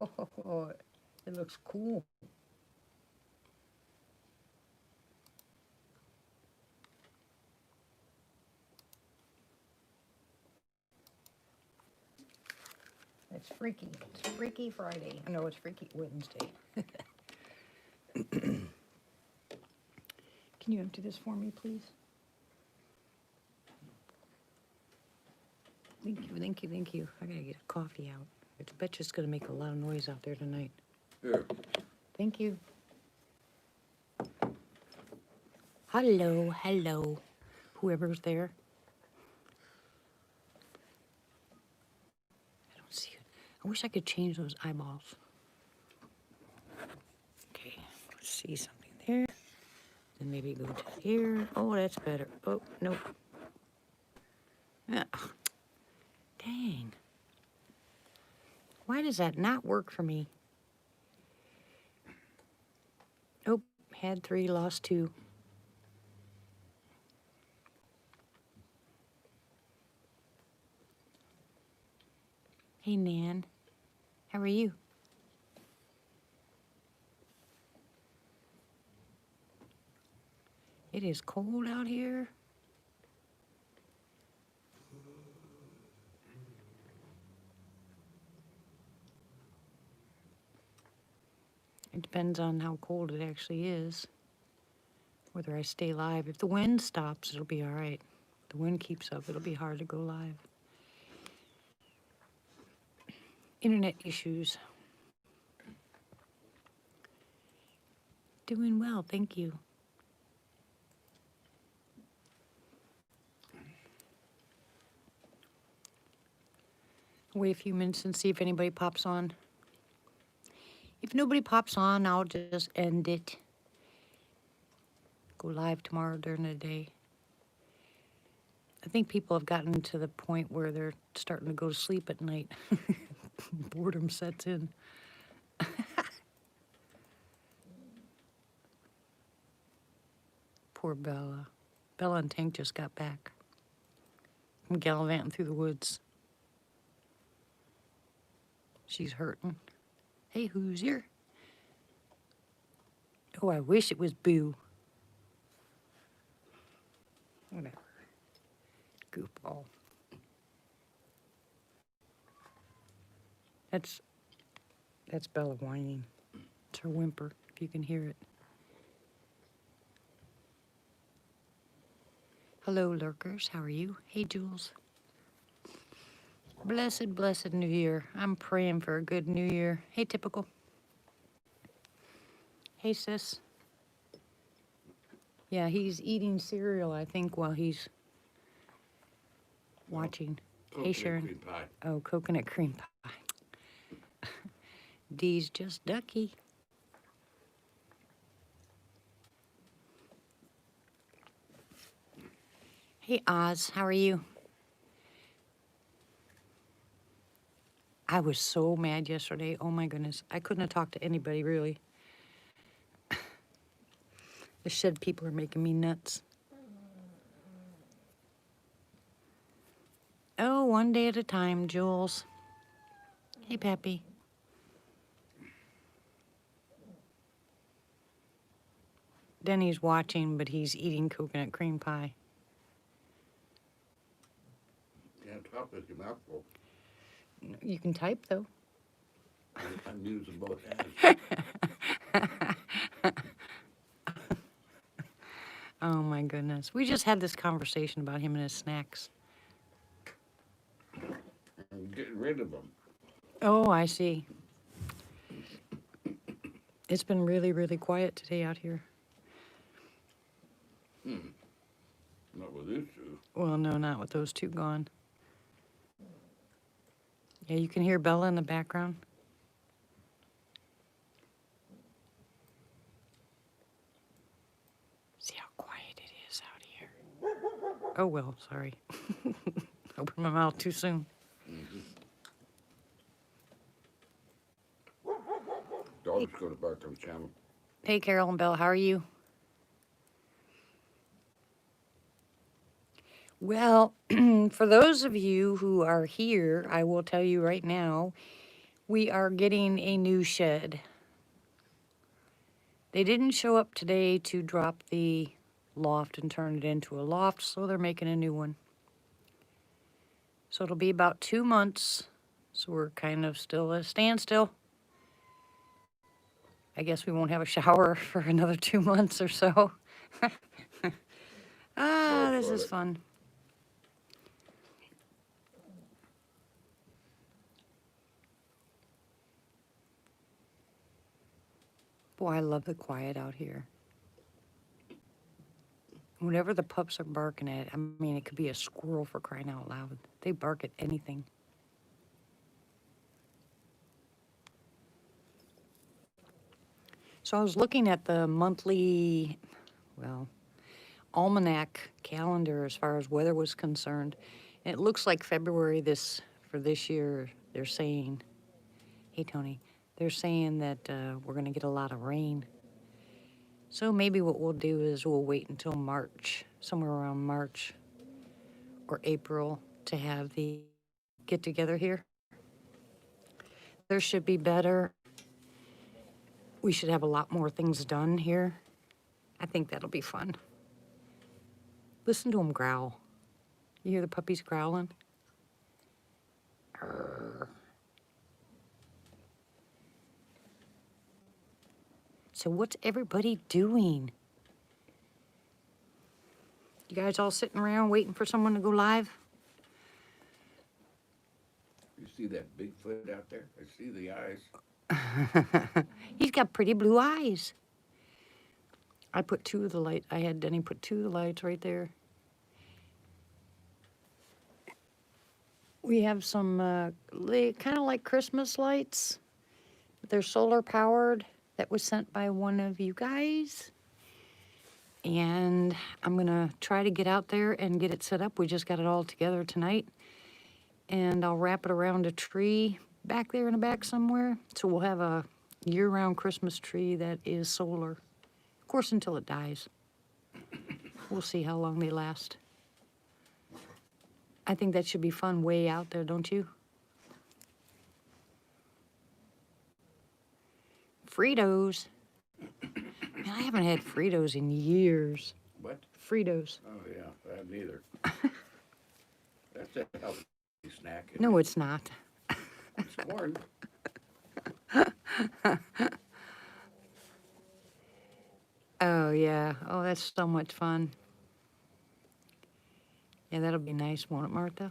Oh, it looks cool. It's freaky. It's Freaky Friday. No, it's Freaky Wednesday. Can you empty this for me, please? Thank you, thank you, thank you. I gotta get a coffee out. I bet you it's gonna make a lot of noise out there tonight. Here. Thank you. Hello, hello. Whoever's there. I don't see it. I wish I could change those eyeballs. Okay, let's see something there. Then maybe go to here. Oh, that's better. Oh, nope. Ah, dang. Why does that not work for me? Oh, had 3, lost 2. Hey, Nan. How are you? It is cold out here. It depends on how cold it actually is, whether I stay live. If the wind stops, it'll be all right. If the wind keeps up, it'll be hard to go live. Internet issues. Doing well, thank you. Wait a few minutes and see if anybody pops on. If nobody pops on, I'll just end it. Go live tomorrow during the day. I think people have gotten to the point where they're starting to go to sleep at night. Boredom sets in. Poor Bella. Bella and Tank just got back from gallivanting through the woods. She's hurting. Hey, who's here? Oh, I wish it was Boo. Whatever. Goofball. That's Bella whining. It's her whimper, if you can hear it. Hello, lurkers. How are you? Hey, Jules. Blessed, blessed New Year. I'm praying for a good New Year. Hey, Typical. Hey, sis. Yeah, he's eating cereal, I think, while he's watching. Hey, Sharon. Cream pie. Oh, coconut cream pie. Dee's just ducky. Hey, Oz. How are you? I was so mad yesterday. Oh, my goodness. I couldn't have talked to anybody, really. The shed people are making me nuts. Oh, one day at a time, Jules. Hey, Pappy. Denny's watching, but he's eating coconut cream pie. Can't talk with your mouth full. You can type, though. I'm using both hands. Oh, my goodness. We just had this conversation about him and his snacks. I'm getting rid of them. Oh, I see. It's been really, really quiet today out here. Not with these two. Well, no, not with those two gone. Yeah, you can hear Bella in the background. See how quiet it is out here. Oh, well, sorry. Opened my mouth too soon. Dog's going to bark on the channel. Hey, Carol and Bella, how are you? Well, for those of you who are here, I will tell you right now, We are getting a new shed. They didn't show up today to drop the loft and turn it into a loft, so they're making a new one. So it'll be about 2 months. So we're kind of still at a standstill. I guess we won't have a shower for another 2 months or so. This is fun. Boy, I love the quiet out here. Whenever the pups are barking at, I mean, it could be a squirrel for crying out loud. They bark at anything. So I was looking at the monthly, well, almanac calendar as far as weather was concerned. And it looks like February for this year, they're saying, hey, Tony, they're saying that we're going to get a lot of rain. So maybe what we'll do is we'll wait until March, somewhere around March or April, to have the get together here. There should be better. We should have a lot more things done here. I think that'll be fun. Listen to them growl. You hear the puppies growling? Arr. So what's everybody doing? You guys all sitting around waiting for someone to go live? You see that Bigfoot out there? I see the eyes. He's got pretty blue eyes. I put 2 of the light. I had Denny put 2 of the lights right there. We have some kind of like Christmas lights. They're solar powered. That was sent by one of you guys. And I'm going to try to get out there and get it set up. We just got it all together tonight. And I'll wrap it around a tree back there in the back somewhere. So we'll have a year-round Christmas tree that is solar. Of course, until it dies. We'll see how long they last. I think that should be fun way out there, don't you? Fritos. Man, I haven't had Fritos in years. What? Fritos. Oh, yeah, I haven't either. That's a healthy snack. isn't No, it? it's not. It's corn. Oh, yeah. Oh, that's so much fun. Yeah, that'll be nice, won't it, Martha?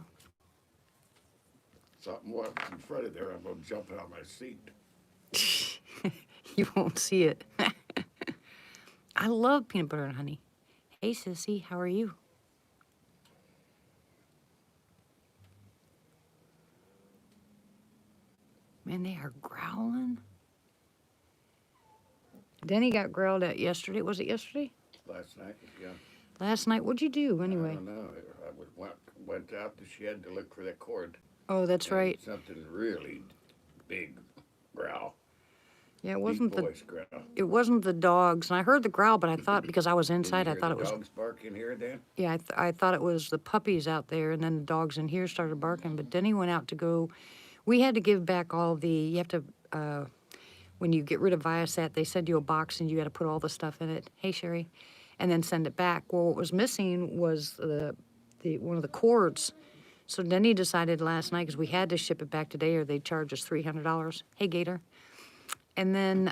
Something walks in front of there, I'm gonna jump out of my seat. You won't see it. I love peanut butter and honey. Hey, Sissy, how are you? Man, they are growling. Denny got growled at yesterday. Was it yesterday? Last night, yeah. Last night? What'd you do I anyway? don't know. Went out the shed to look for that cord. Oh, that's and right. Something really big growl. Yeah, it wasn't Deep voice growl. it wasn't the dogs. And I heard the growl, but I thought because I was inside, I thought it was. Dogs bark in here then? Yeah, I thought it was the puppies out there, and then the dogs in here started barking. But then he went out to go. We had to give back all the. You have to, when you get rid of Viasat, they send you a box, and you got to put all the stuff in it. Hey, Sherry, and then send it back. Well, what was missing was the one of the cords. So then he decided last night, because we had to ship it back today, or they'd charge us $300. Hey, Gator. And then,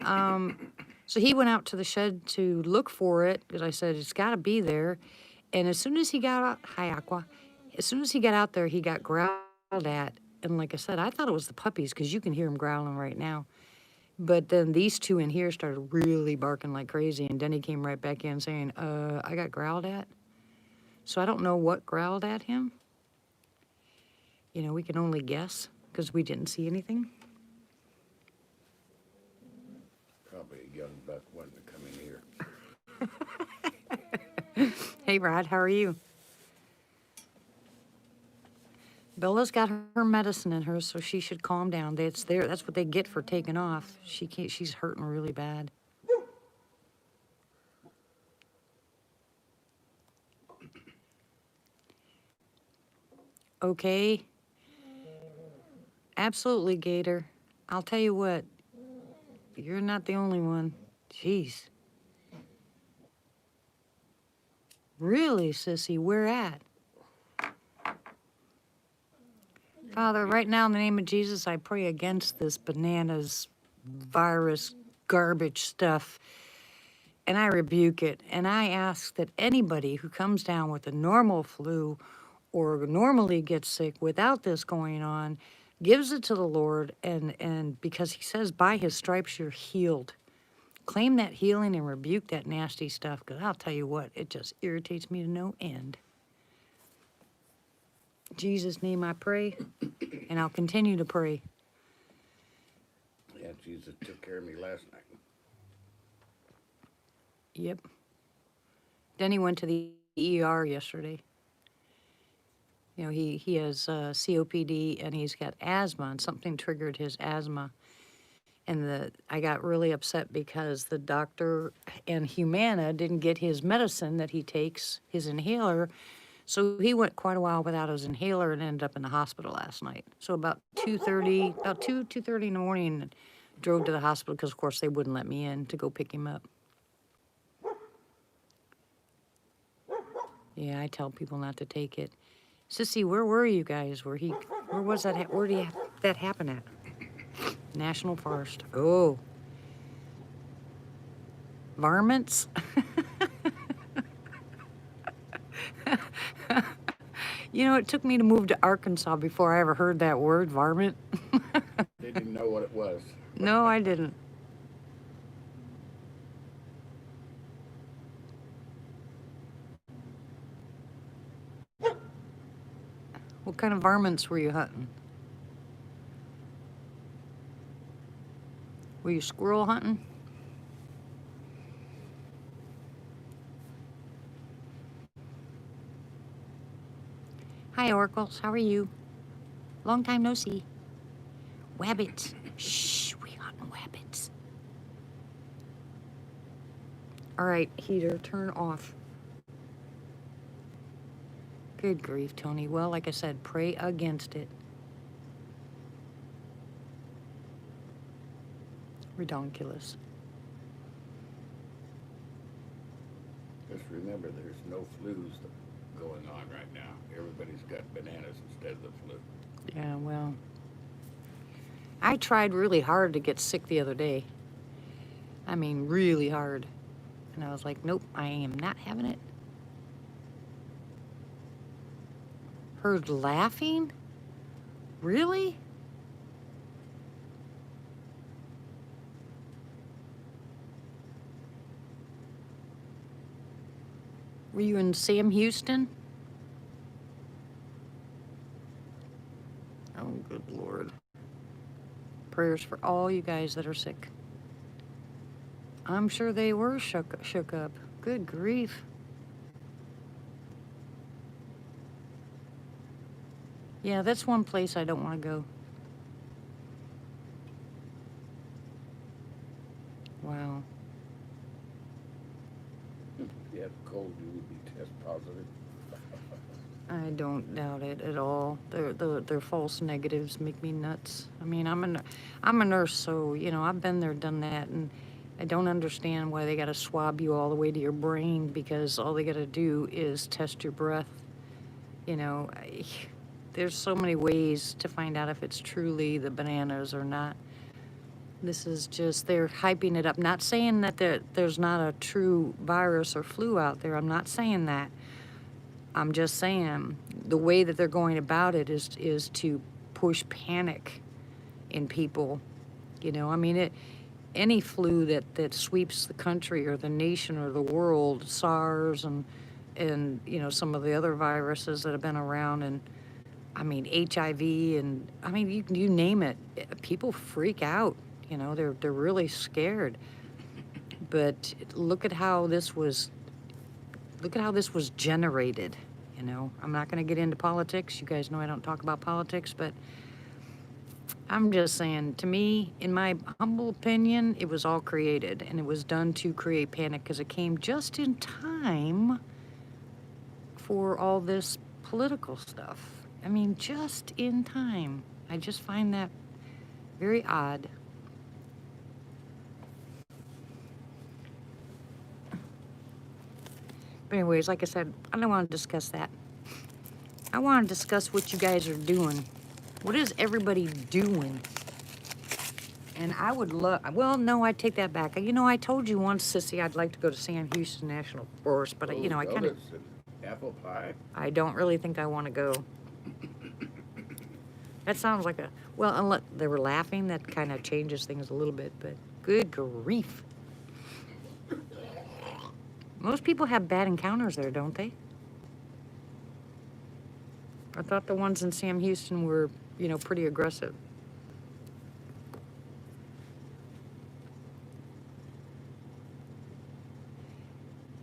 so he went out to the shed to look for it, because I said, it's got to be there. And as soon as he got out, hi, Aqua. As soon as he got out there, he got growled at. And like I said, I thought it was the puppies, because you can hear them growling right now. But then these 2 in here started really barking like crazy. And Denny came right back in saying, I got growled at. So I don't know what growled at him. You know, we can only guess, because we didn't see anything. Probably a young buck wanting to come in here. Hey, Rod, how are you? Bella's got her medicine in her, so she should calm down. That's what they get for taking off. She's hurting really bad. Okay. Absolutely, Gator. I'll tell you what, you're not the only one. Jeez. Really, sissy, where at? Father, right now in the name of Jesus, I pray against this bananas virus garbage stuff, and I rebuke it. And I ask that anybody who comes down with a normal flu or normally gets sick without this going on gives it to the Lord, and because he says by his stripes you're healed. Claim that healing and rebuke that nasty stuff, because I'll tell you what, it just irritates me to no end. In Jesus' name I pray, and I'll continue to pray. Yeah, Jesus took care of me last night. Yep. Then he went to the ER yesterday. You know, he has COPD and he's got asthma, and something triggered his asthma. And I got really upset because the doctor and Humana didn't get his medicine that he takes, his inhaler. So he went quite a while without his inhaler and ended up in the hospital last night. So about 2:30, about 2:30 in the morning, drove to the hospital because, of course, they wouldn't let me in to go pick him up. Yeah, I tell people not to take it. Sissy, where were you guys? Where was that? Where did that happen at? National Forest. Oh. Varmints? You know, it took me to move to Arkansas before I ever heard that word, varmint. They didn't know what it was. No, I didn't. What kind of varmints were you hunting? Were you squirrel hunting? Hi, Oracles. How are you? Long time no see. Wabbits. Shh, we hunting wabbits. All right, heater, turn off. Good grief, Tony. Well, like I said, pray against it. Redonkulous. Just remember, there's no flus going on right now. Everybody's got bananas instead of the flu. Yeah, well, I tried really hard to get sick the other day. I mean, really hard. And I was like, nope, I am not having it. Heard laughing? Really? Were you in Sam Houston? Oh, good Lord. Prayers for all you guys that are sick. I'm sure they were shook up. Good grief. Yeah, that's one place I don't want to go. Wow. If you had a cold, you would be test positive. I don't doubt it at all. Their false negatives make me nuts. I mean, I'm a nurse, so you know I've been there, done that, and I don't understand why they got to swab you all the way to your brain, because all they got to do is test your breath. You know, there's so many ways to find out if it's truly the bananas or not. This is just, they're hyping it up. Not saying that there's not a true virus or flu out there. I'm not saying that. I'm just saying the way that they're going about it is to push panic in people. You know, I mean, any flu that sweeps the country or the nation or the world, SARS and you know, some of the other viruses that have been around, and I mean HIV, and I mean you name it, people freak out. You know, they're really scared. But look at how this was generated. You know, I'm not going to get into politics. You guys know I don't talk about politics, but I'm just saying, to me, in my humble opinion, it was all created, and it was done to create panic because it came just in time for all this political stuff. I mean, just in time. I just find that Very odd. But anyways, like I said, I don't want to discuss that. I want to discuss what you guys are doing. What is everybody doing? And I would love, well, no, I take that back. You know, I told you once, Sissy, I'd like to go to Sam Houston National Forest, but, you know, I kind of, donuts and apple pie. I don't really think I want to go. That sounds like a, well, unless they were laughing, that kind of changes things a little bit, but good grief. Most people have bad encounters there, don't they? I thought the ones in Sam Houston were, you know, pretty aggressive.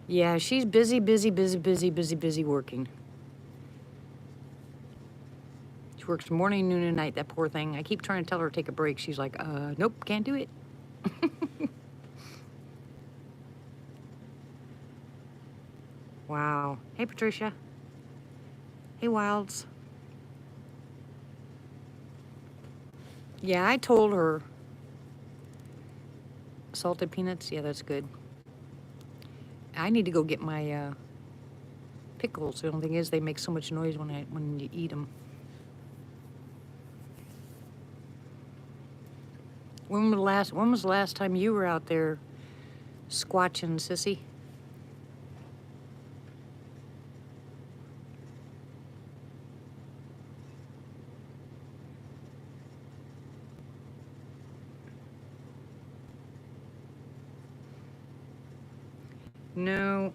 Yeah, she's busy working. She works morning, noon, and night, that poor thing. I keep trying to tell her to take a break. She's like, nope, can't do it. Wow. Hey, Patricia. Hey, Wilds. Yeah, I told her. Salted peanuts? Yeah, that's good. I need to go get my pickles. The only thing is they make so much noise when you eat them. When was the last time you were out there squatching, Sissy? No,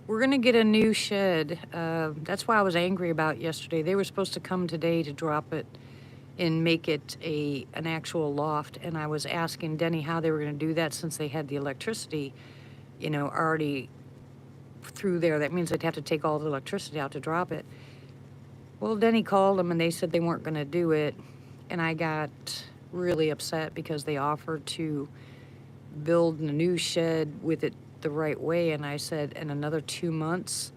we're gonna get a new shed. That's why I was angry about yesterday. They were supposed to come today to drop it and make it an actual loft, and I was asking Denny how they were gonna do that since they had the electricity, you know, already through there. That means they'd have to take all the electricity out to drop it. Well, Denny called them and they said they weren't gonna do it, and I got really upset because they offered to build a new shed with it the right way, and I said in another 2 months,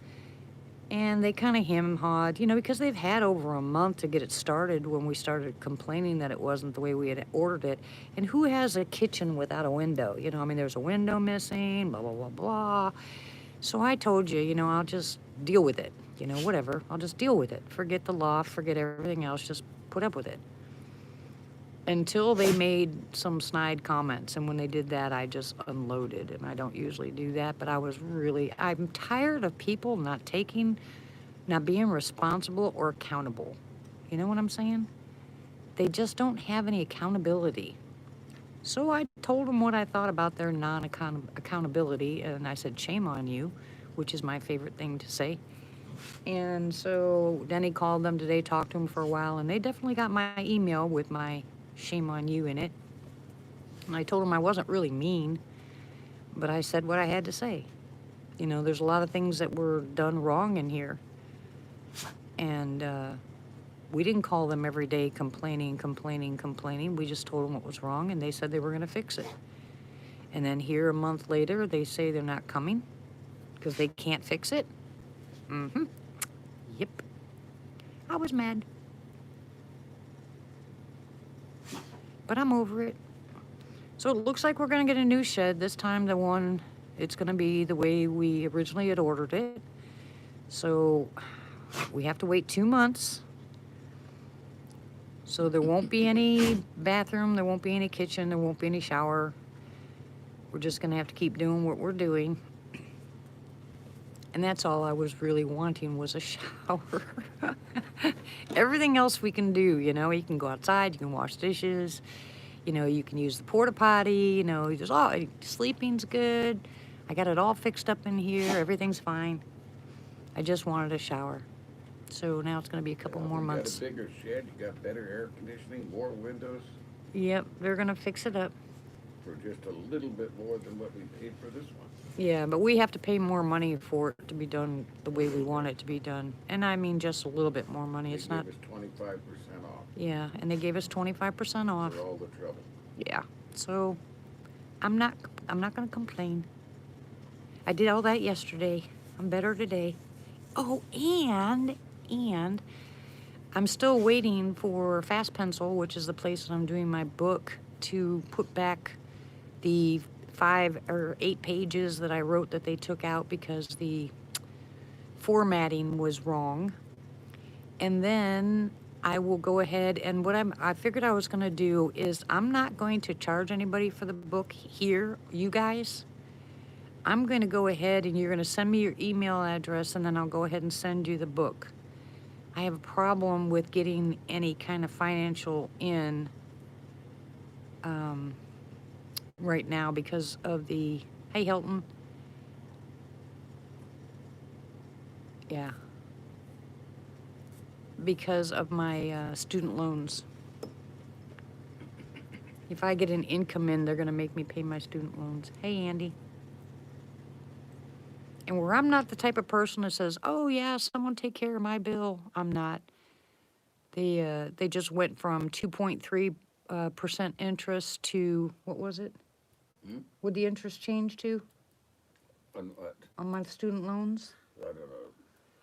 and they kind of hem-hawed, you know, because they've had over a month to get it started when we started complaining that it wasn't the way we had ordered it. And who has a kitchen without a window? You know, I mean, there's a window missing, blah, blah, blah, blah. So I told you, you know, I'll just deal with it, you know, whatever. I'll just deal with it. Forget the loft, forget everything else, just put up with it. Until they made some snide comments, and when they did that, I just unloaded, and I don't usually do that, but I'm tired of people not being responsible or accountable. You know what I'm saying? They just don't have any accountability. So I told them what I thought about their non-accountability, and I said, shame on you, which is my favorite thing to say. And so Denny called them today, talked to them for a while, and they definitely got my email with my shame on you in it. And I told him I wasn't really mean, but I said what I had to say. You know, there's a lot of things that were done wrong in here. And we didn't call them every day complaining. We just told them what was wrong, and they said they were going to fix it. And then here a month later, they say they're not coming because they can't fix it. Mm-hmm. Yep. I was mad. But I'm over it. So it looks like we're gonna get a new shed. This time it's gonna be the way we originally had ordered it. So we have to wait 2 months. So there won't be any bathroom, there won't be any kitchen, there won't be any shower. We're just gonna have to keep doing what we're doing. And that's all I was really wanting was a shower. Everything else we can do, you know, you can go outside, you can wash dishes, you know, you can use the porta potty, you know, sleeping's good. I got it all fixed up in here, everything's fine. I just wanted a shower. So now it's gonna be a couple more months. You got a bigger shed, you got better air conditioning, more windows. Yep, they're gonna fix it up. For just a little bit more than what we paid for this one. Yeah, but we have to pay more money for it to be done the way we want it to be done. And I mean just a little bit more money. It's not. They gave us 25% off. Yeah, and they gave us 25% off. For all the trouble. Yeah, so I'm not gonna complain. I did all that yesterday. I'm better today. Oh, and I'm still waiting for Fast Pencil, which is the place that I'm doing my book, to put back the 5 or 8 pages that I wrote that they took out because the formatting was wrong. And then I will go ahead and I figured I was going to do is I'm not going to charge anybody for the book here, you guys. I'm going to go ahead and you're going to send me your email address and then I'll go ahead and send you the book. I have a problem with getting any kind of financial in right now because of the, hey Hilton, yeah, because of my student loans. If I get an income in, they're going to make me pay my student loans. Hey, Andy. And where I'm not the type of person that says, oh, yeah, someone take care of my bill, I'm not. They just went from 2.3 percent interest to, what was it? Hmm? Would the interest change to On what? on my student loans? I don't know.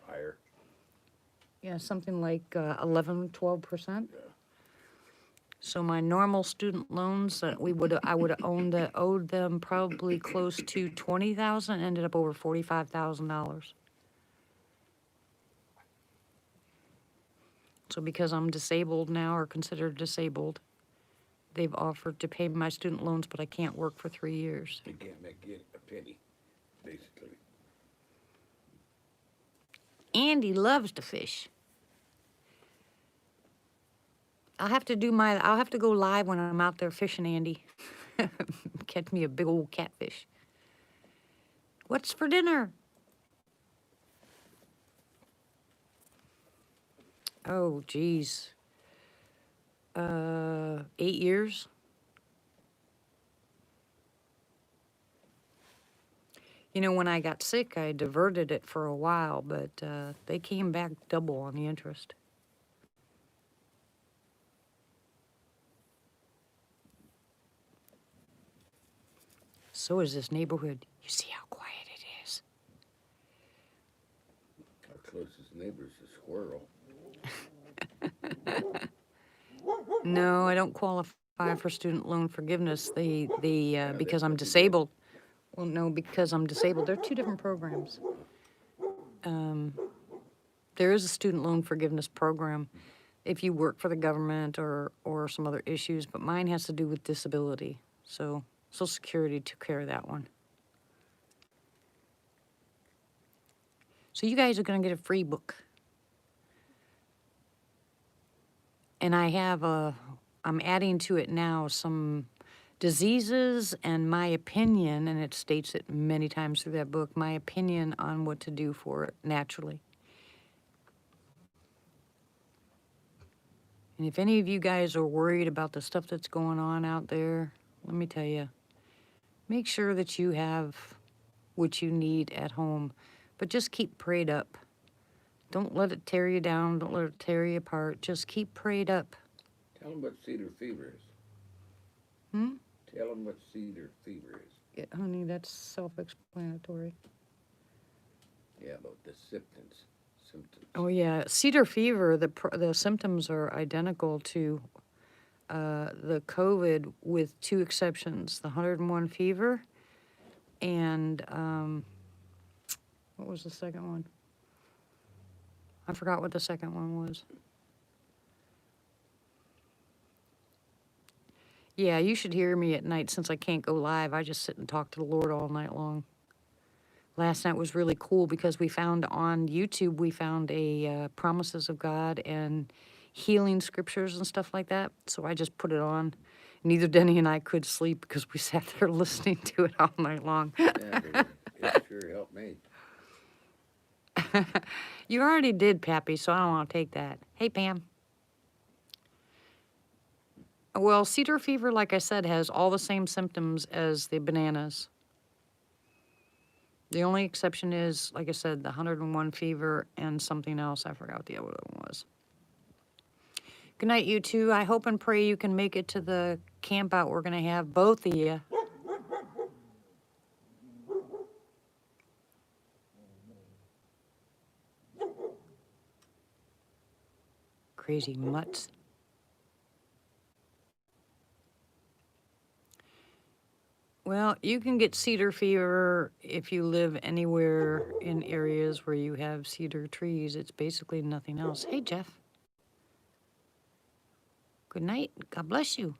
Higher. Yeah, something like 11, 12%. Yeah. So my normal student loans that I would have owed them probably close to 20,000, ended up over $45,000. So because I'm disabled now or considered disabled, they've offered to pay my student loans, but I can't work for 3 years. You can't make it a penny, basically. Andy loves to fish. I'll have to go live when I'm out there fishing, Andy. Catch me a big old catfish. What's for dinner? Oh, geez. 8 years. You know, when I got sick, I diverted it for a while, but they came back double on the interest. So is this neighborhood. You see how quiet it is? Our closest neighbor's a squirrel. No, I don't qualify for student loan forgiveness. Because I'm what you do. disabled. Well, no, because I'm disabled. They're two different programs. There is a student loan forgiveness program if you work for the government or some other issues, but mine has to do with disability. So Social Security took care of that one. So you guys are going to get a free book. And I'm adding to it now some diseases and my opinion, and it states it many times through that book, my opinion on what to do for it naturally. And if any of you guys are worried about the stuff that's going on out there, let me tell you, make sure that you have what you need at home, but just keep prayed up. Don't let it tear you down. Don't let it tear you apart. Just keep prayed up. Tell them what cedar fever is. Hmm? Tell them what cedar fever is. Yeah, honey, that's self-explanatory. Yeah, about the symptoms. Oh yeah, cedar fever. The symptoms are identical to the COVID, with 2 exceptions: the 101 fever, and what was the second one? I forgot what the second one was. Yeah, you should hear me at night since I can't go live. I just sit and talk to the Lord all night long. Last night was really cool because we found on YouTube, a Promises of God and healing scriptures and stuff like that. So I just put it on. Neither Denny and I could sleep because we sat there listening to it all night long. Yeah, but it sure helped me. You already did, Pappy, so I don't want to take that. Hey, Pam. Well, cedar fever, like I said, has all the same symptoms as the bananas. The only exception is, like I said, the 101 fever and something else. I forgot what the other one was. Good night, you two. I hope and pray you can make it to the camp out we're going to have, both of you. crazy mutts. Well, you can get cedar fever if you live anywhere in areas where you have cedar trees. It's basically nothing else. Hey, Jeff. Good night. God bless you.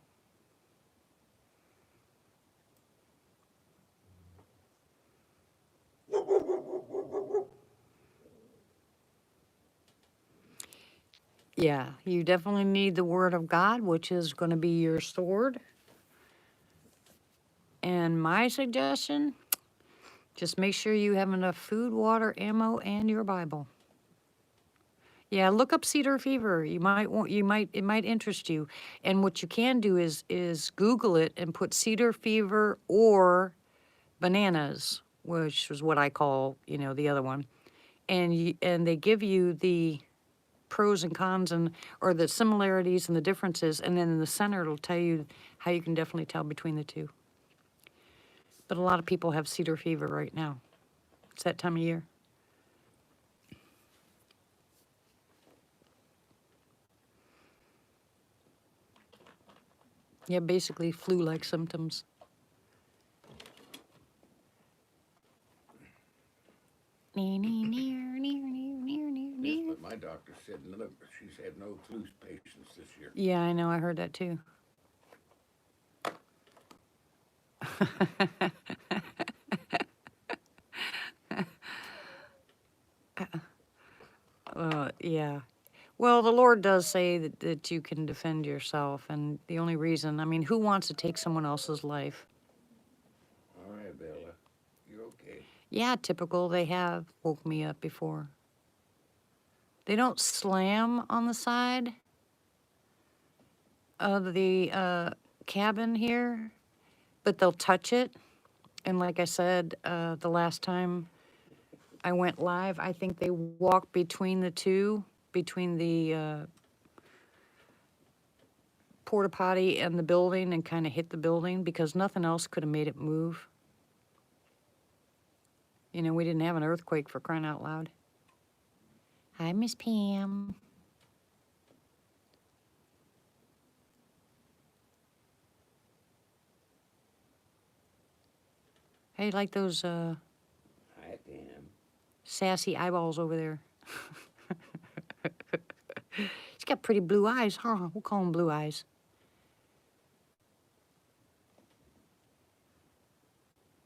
Yeah, you definitely need the Word of God, which is going to be your sword. And my suggestion, just make sure you have enough food, water, ammo, and your Bible. Yeah, look up cedar fever. You might want, it might interest you. And what you can do is Google it and put cedar fever or bananas, which is what I call, the other one. And they give you the pros and cons or the similarities and the differences, and then in the center it'll tell you how you can definitely tell between the two. But a lot of people have cedar fever right now. It's that time of year. Yeah, basically flu-like symptoms. Yes, but my doctor said she's had no flu patients this year. Yeah, I know. I heard that too. Yeah. Well, the Lord does say that you can defend yourself, and the only reason, who wants to take someone else's life? All right, Bella. You're okay. Yeah, typical. They have woke me up before. They don't slam on the side of the cabin here, but they'll touch it. And like I said, the last time I went live, I think they walked between the two, between the porta potty and the building, and kind of hit the building because nothing else could have made it move. We didn't have an earthquake, for crying out loud. Hi, Miss Pam. Hey, like those Hi, Pam. sassy eyeballs over there. She's got pretty blue eyes, huh? We'll call them blue eyes.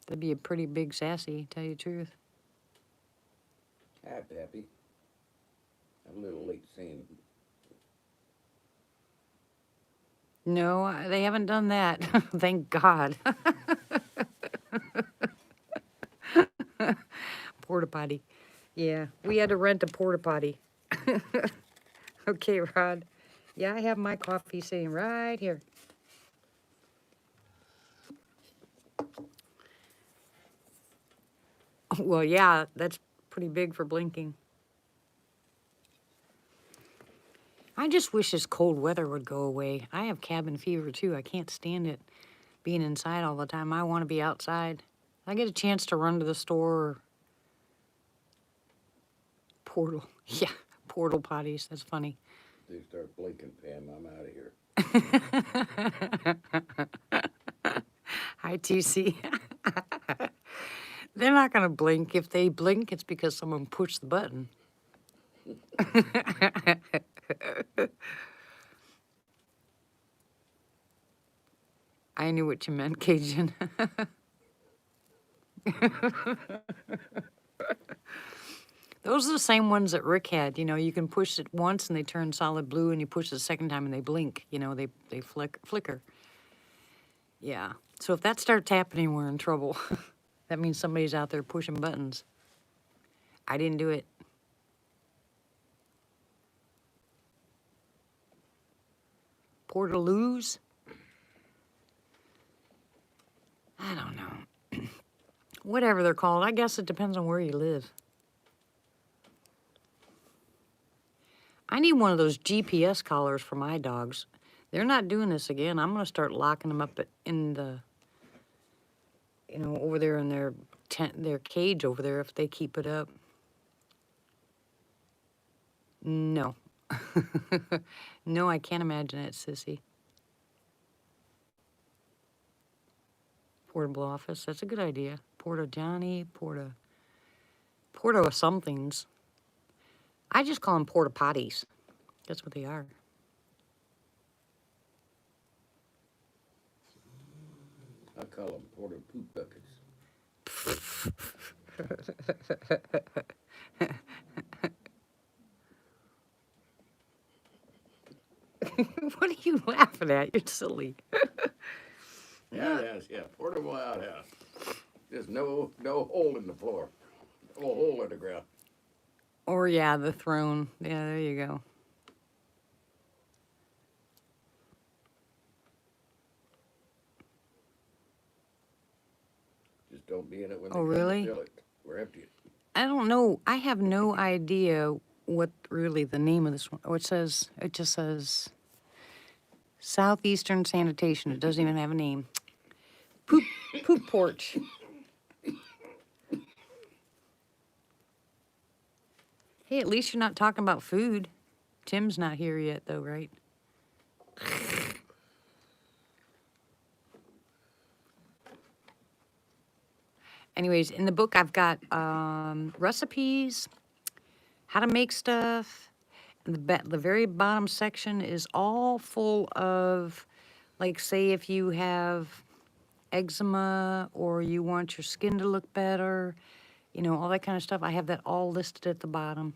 That'd be a pretty big sassy, tell you the truth. Hi, Pappy. I'm a little late saying. No, they haven't done that. Thank God. Porta potty. Yeah, we had to rent a porta potty. Okay, Rod. Yeah, I have my coffee sitting right here. Well, yeah, that's pretty big for blinking. I just wish this cold weather would go away. I have cabin fever too. I can't stand it being inside all the time. I want to be outside. I get a chance to run to the store or portal. Yeah, portal potties. That's funny. They start blinking, Pam. I'm out of here. Hi, TC. They're not going to blink. If they blink, it's because someone pushed the button. I knew what you meant, Cajun. Those are the same ones that Rick had. You can push it once and they turn solid blue, and you push it the second time and they blink. They flicker. Yeah. So if that starts happening, we're in trouble. That means somebody's out there pushing buttons. I didn't do it. Portaloos? I don't know. Whatever they're called. I guess it depends on where you live. I need one of those GPS collars for my dogs. They're not doing this again. I'm going to start locking them up in the, over there in their tent, their cage over there if they keep it up. No, No, I can't imagine it, sissy. Portable office, that's a good idea. Porta Johnny, Porta somethings. I just call them porta potties. That's what they are. I call them porta poop buckets. What are you laughing at? You're silly. Outhouse, yeah, portable outhouse. Just no hole in the floor, no hole in the ground. Or yeah, the throne. Yeah, there you go. Just don't be in it when Oh, they come really? to fill it. We're empty. I don't know. I have no idea what really the name of this one. Oh, it just says Southeastern Sanitation. It doesn't even have a name. Poop porch. Hey, at least you're not talking about food. Tim's not here yet, though, right? Anyways, in the book, I've got recipes, how to make stuff. And the very bottom section is all full of, like, say, if you have eczema or you want your skin to look better, you know, all that kind of stuff. I have that all listed at the bottom.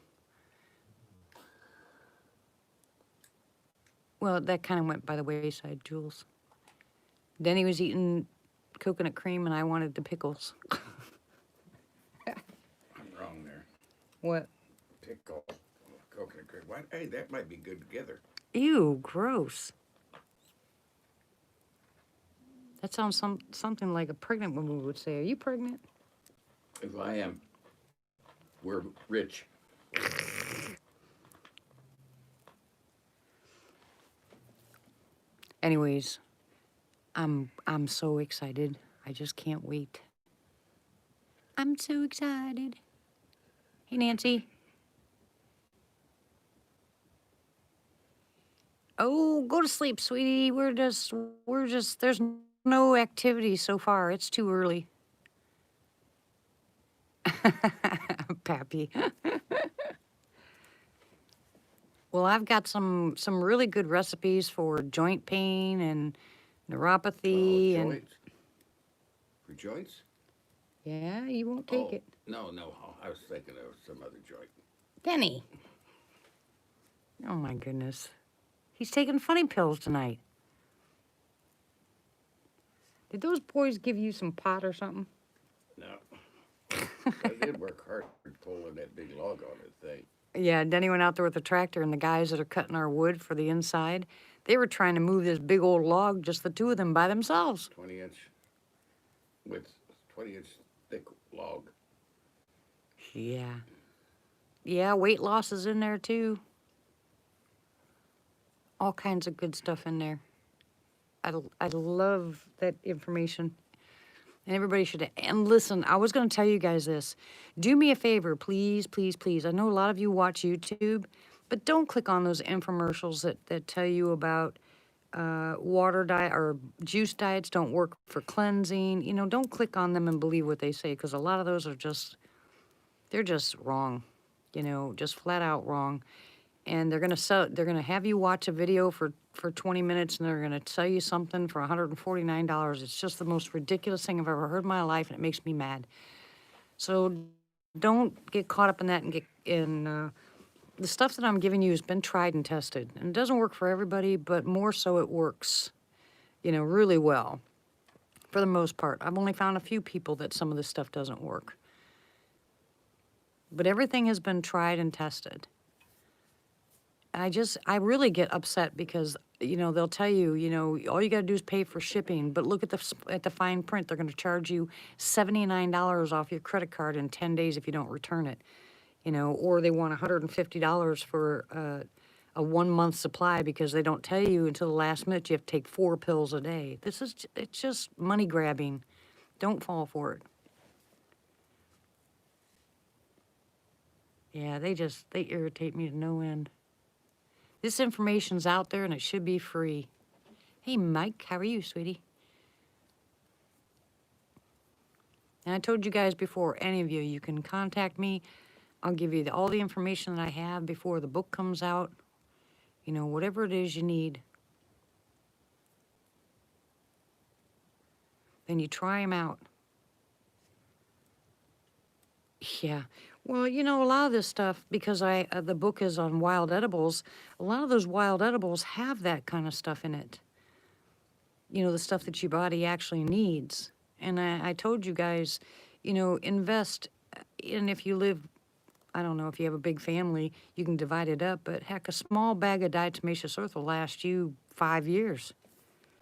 Well, that kind of went by the wayside, Jules. Denny was eating coconut cream and I wanted the pickles. I'm wrong there. What? Pickle, coconut cream. What? Hey, that might be good together. Ew, gross. That sounds something like a pregnant woman would say. Are you pregnant? If I am, we're rich. Anyways, I'm so excited. I just can't wait. I'm so excited. Hey, Nancy. Oh, go to sleep, sweetie. There's no activity so far. It's too early. Pappy. Well, I've got some really good recipes for joint pain and neuropathy and Joints. For joints? yeah, you won't take it. No. I was thinking of some other joint. Denny. Oh my goodness. He's taking funny pills tonight. Did those boys give you some pot or something? No. I did work hard pulling that big log on the thing. Yeah, Denny went out there with the tractor, and the guys that are cutting our wood for the inside, they were trying to move this big old log, just the two of them by themselves. 20-inch width, 20-inch thick log. Yeah. Yeah, weight loss is in there too. All kinds of good stuff in there. I love that information. And everybody should. And listen, I was going to tell you guys this. Do me a favor, please, please, please. I know a lot of you watch YouTube, but don't click on those infomercials that tell you about water diet or juice diets don't work for cleansing. You know, don't click on them and believe what they say, because a lot of those are they're just wrong. You know, just flat out wrong. And they're gonna have you watch a video for 20 minutes, and they're gonna sell you something for $149. It's just the most ridiculous thing I've ever heard in my life, and it makes me mad. So don't get caught up in that and get in. The stuff that I'm giving you has been tried and tested, and it doesn't work for everybody, but more so it works, you know, really well. For the most part, I've only found a few people that some of this stuff doesn't work. But everything has been tried and tested. I really get upset because, you know, they'll tell you, you know, all you got to do is pay for shipping, but look at the fine print. They're going to charge you $79 off your credit card in 10 days if you don't return it, you know, or they want $150 for a 1 month supply because they don't tell you until the last minute you have to take 4 pills a day. It's just money grabbing. Don't fall for it. Yeah, they irritate me to no end. This information's out there and it should be free. Hey, Mike, how are you, sweetie? And I told you guys before, any of you can contact me. I'll give you all the information that I have before the book comes out. You know, whatever it is you need. Then you try them out. Yeah. Well, you know, a lot of this stuff, because the book is on wild edibles, a lot of those wild edibles have that kind of stuff in it. You know, the stuff that your body actually needs. And I told you guys, you know, invest. And if you live, I don't know, if you have a big family, you can divide it up. But heck, a small bag of diatomaceous earth will last you 5 years.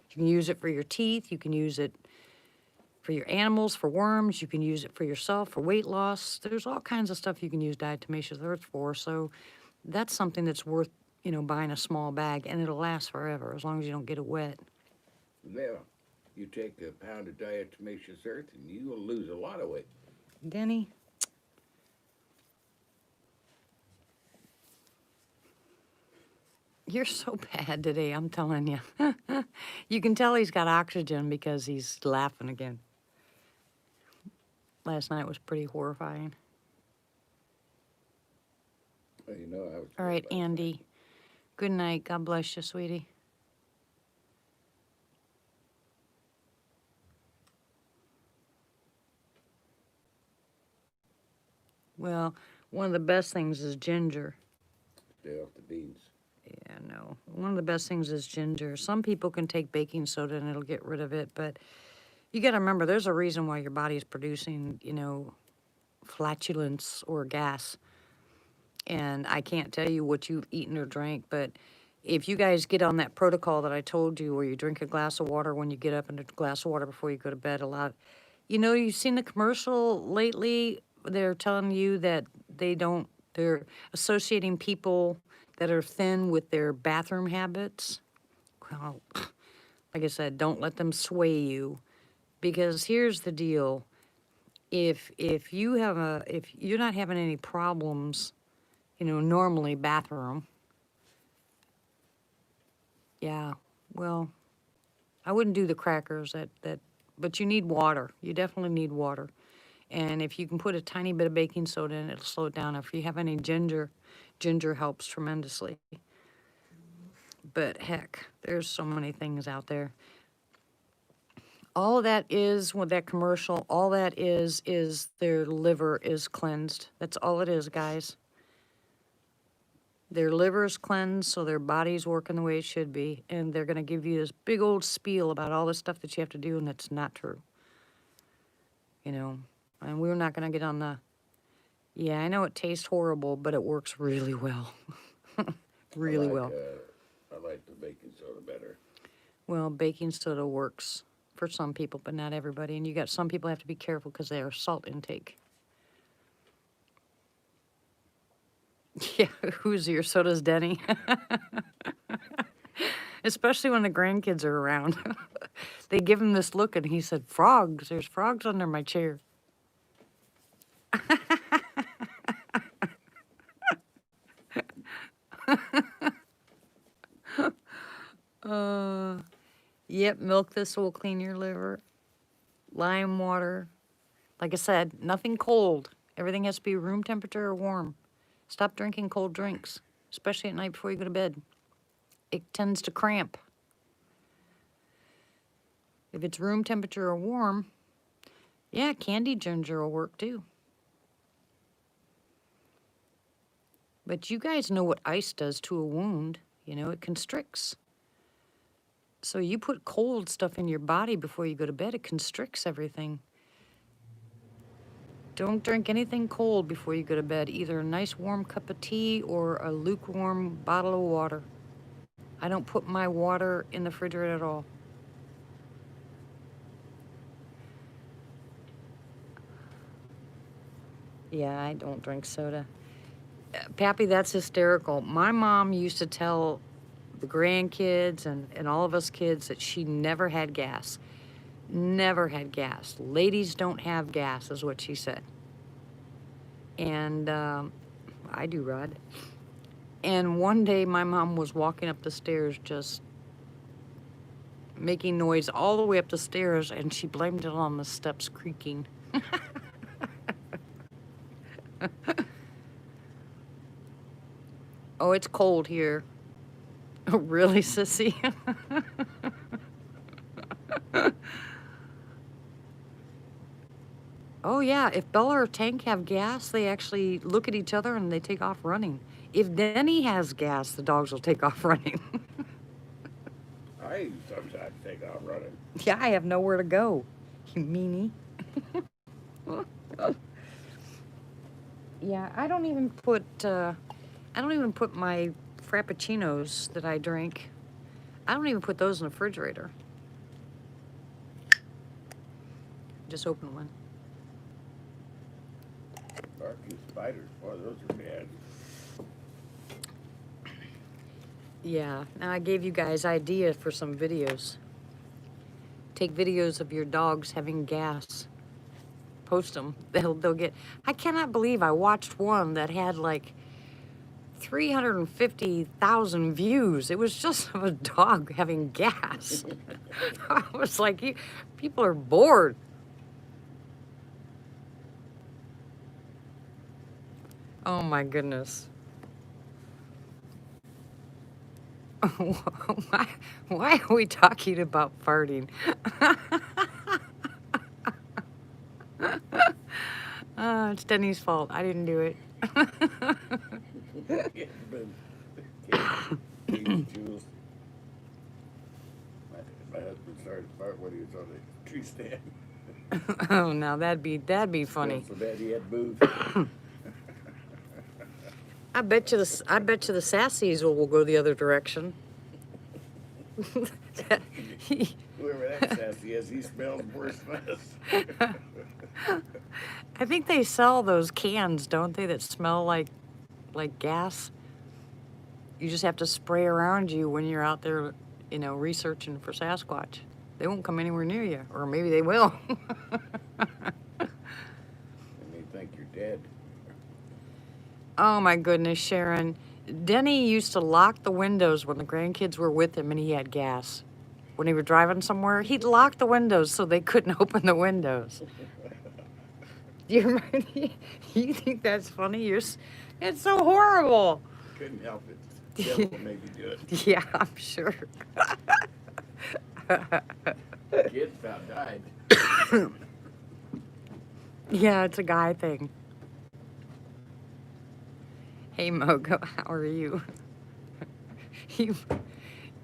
You can use it for your teeth. You can use it for your animals, for worms. You can use it for yourself, for weight loss. There's all kinds of stuff you can use diatomaceous earth for. So that's something that's worth, you know, buying a small bag, and it'll last forever as long as you don't get it wet. Yeah, you take a pound of diatomaceous earth and you will lose a lot of weight. Denny? You're so bad today, I'm telling you. You can tell he's got oxygen because he's laughing again. Last night was pretty horrifying. Well, you know, I was. All right, Andy. Good night. God bless you, sweetie. Well, one of the best things is ginger. Stay off the beans. Yeah, no. One of the best things is ginger. Some people can take baking soda and it'll get rid of it, but you got to remember there's a reason why your body is producing, you know, flatulence or gas. And I can't tell you what you've eaten or drank, but if you guys get on that protocol that I told you where you drink a glass of water when you get up and a glass of water before you go to bed, a lot, you know, you've seen the commercial lately, they're telling you that they're associating people that are thin with their bathroom habits. Well, like I said, don't let them sway you, because here's the deal. If you're not having any problems, you know, normally bathroom, yeah, well, I wouldn't do the crackers but you need water. You definitely need water. And if you can put a tiny bit of baking soda in, it'll slow it down. If you have any ginger helps tremendously. But heck, there's so many things out there. All of that is, with that commercial, all that is their liver is cleansed. That's all it is, guys. Their liver is cleansed, so their body's working the way it should be. And they're going to give you this big old spiel about all the stuff that you have to do, and that's not true. You know, and we're not going to get on the, yeah, I know it tastes horrible, but it works really well. Really well. I like the baking soda better. Well, baking soda works for some people, but not everybody. And you got some people have to be careful because they are salt intake. Yeah, who's your soda's Denny? Especially when the grandkids are around. They give him this look and he said, frogs, there's frogs under my chair. Yep, milk thistle will clean your liver. Lime water. Like I said, nothing cold. Everything has to be room temperature or warm. Stop drinking cold drinks, especially at night before you go to bed. It tends to cramp. If it's room temperature or warm, yeah, candied ginger will work too. But you guys know what ice does to a wound. You know, it constricts. So you put cold stuff in your body before you go to bed, it constricts everything. Don't drink anything cold before you go to bed, either a nice warm cup of tea or a lukewarm bottle of water. I don't put my water in the refrigerator at all. Yeah, I don't drink soda. Pappy, that's hysterical. My mom used to tell the grandkids and all of us kids that she never had gas. Never had gas. Ladies don't have gas, is what she said. And I do, Rod. And one day my mom was walking up the stairs just making noise all the way up the stairs, and she blamed it on the steps creaking. Oh, it's cold here. Oh, really, sissy? Oh, yeah. If Bella or Tank have gas, they actually look at each other and they take off running. If Denny has gas, the dogs will take off running. I sometimes take off running. Yeah, I have nowhere to go, you meanie. Yeah, I don't even put my frappuccinos that I drink. I don't even put those in the refrigerator. Just open one. Barking spiders, boy, those are bad. Yeah, now I gave you guys ideas for some videos. Take videos of your dogs having gas. Post them. They'll get. I cannot believe I watched one that had like 350,000 views. It was just of a dog having gas. I was like, people are bored. Oh my goodness. Why are we talking about farting? It's Denny's fault. I didn't do it. Jules. My husband started to fart when he was on the tree stand. Oh, now that'd be funny. So bad he had moved. I bet you the Sassies will go the other direction. Whoever that sassy is, he smells worse than us. I think they sell those cans, don't they, that smell like gas? You just have to spray around you when you're out there, researching for Sasquatch. They won't come anywhere near you, or maybe they will. And they think you're dead. Oh my goodness, Sharon. Denny used to lock the windows when the grandkids were with him and he had gas. When he were driving somewhere, he'd lock the windows so they couldn't open the windows. Do you remember? You think that's funny? It's so horrible. Couldn't help it. The devil made you do it. Yeah, I'm sure. Kid about died. Yeah, it's a guy thing. Hey, Mogo, how are you? You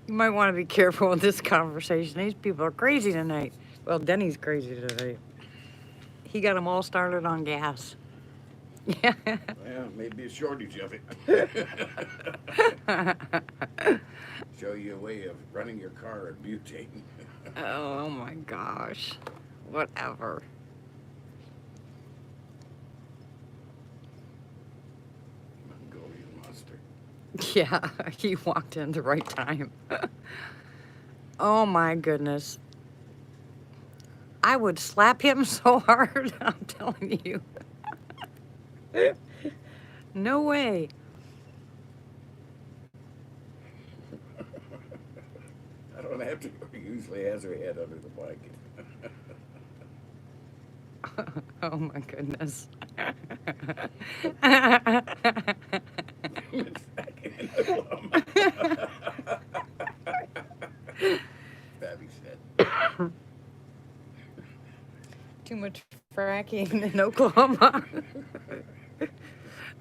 might want to be careful with this conversation. These people are crazy tonight. Well, Denny's crazy tonight. He got them all started on gas. Yeah. Well, maybe a shortage of it. Show you a way of running your car on butane. Oh my gosh. Whatever. Mongolian monster. Yeah, he walked in at the right time. Oh my goodness. I would slap him so hard, I'm telling you. No way. I don't have to. He usually has her head under the blanket. Oh my goodness. It's back in the plum. Babby said. Too much fracking in Oklahoma.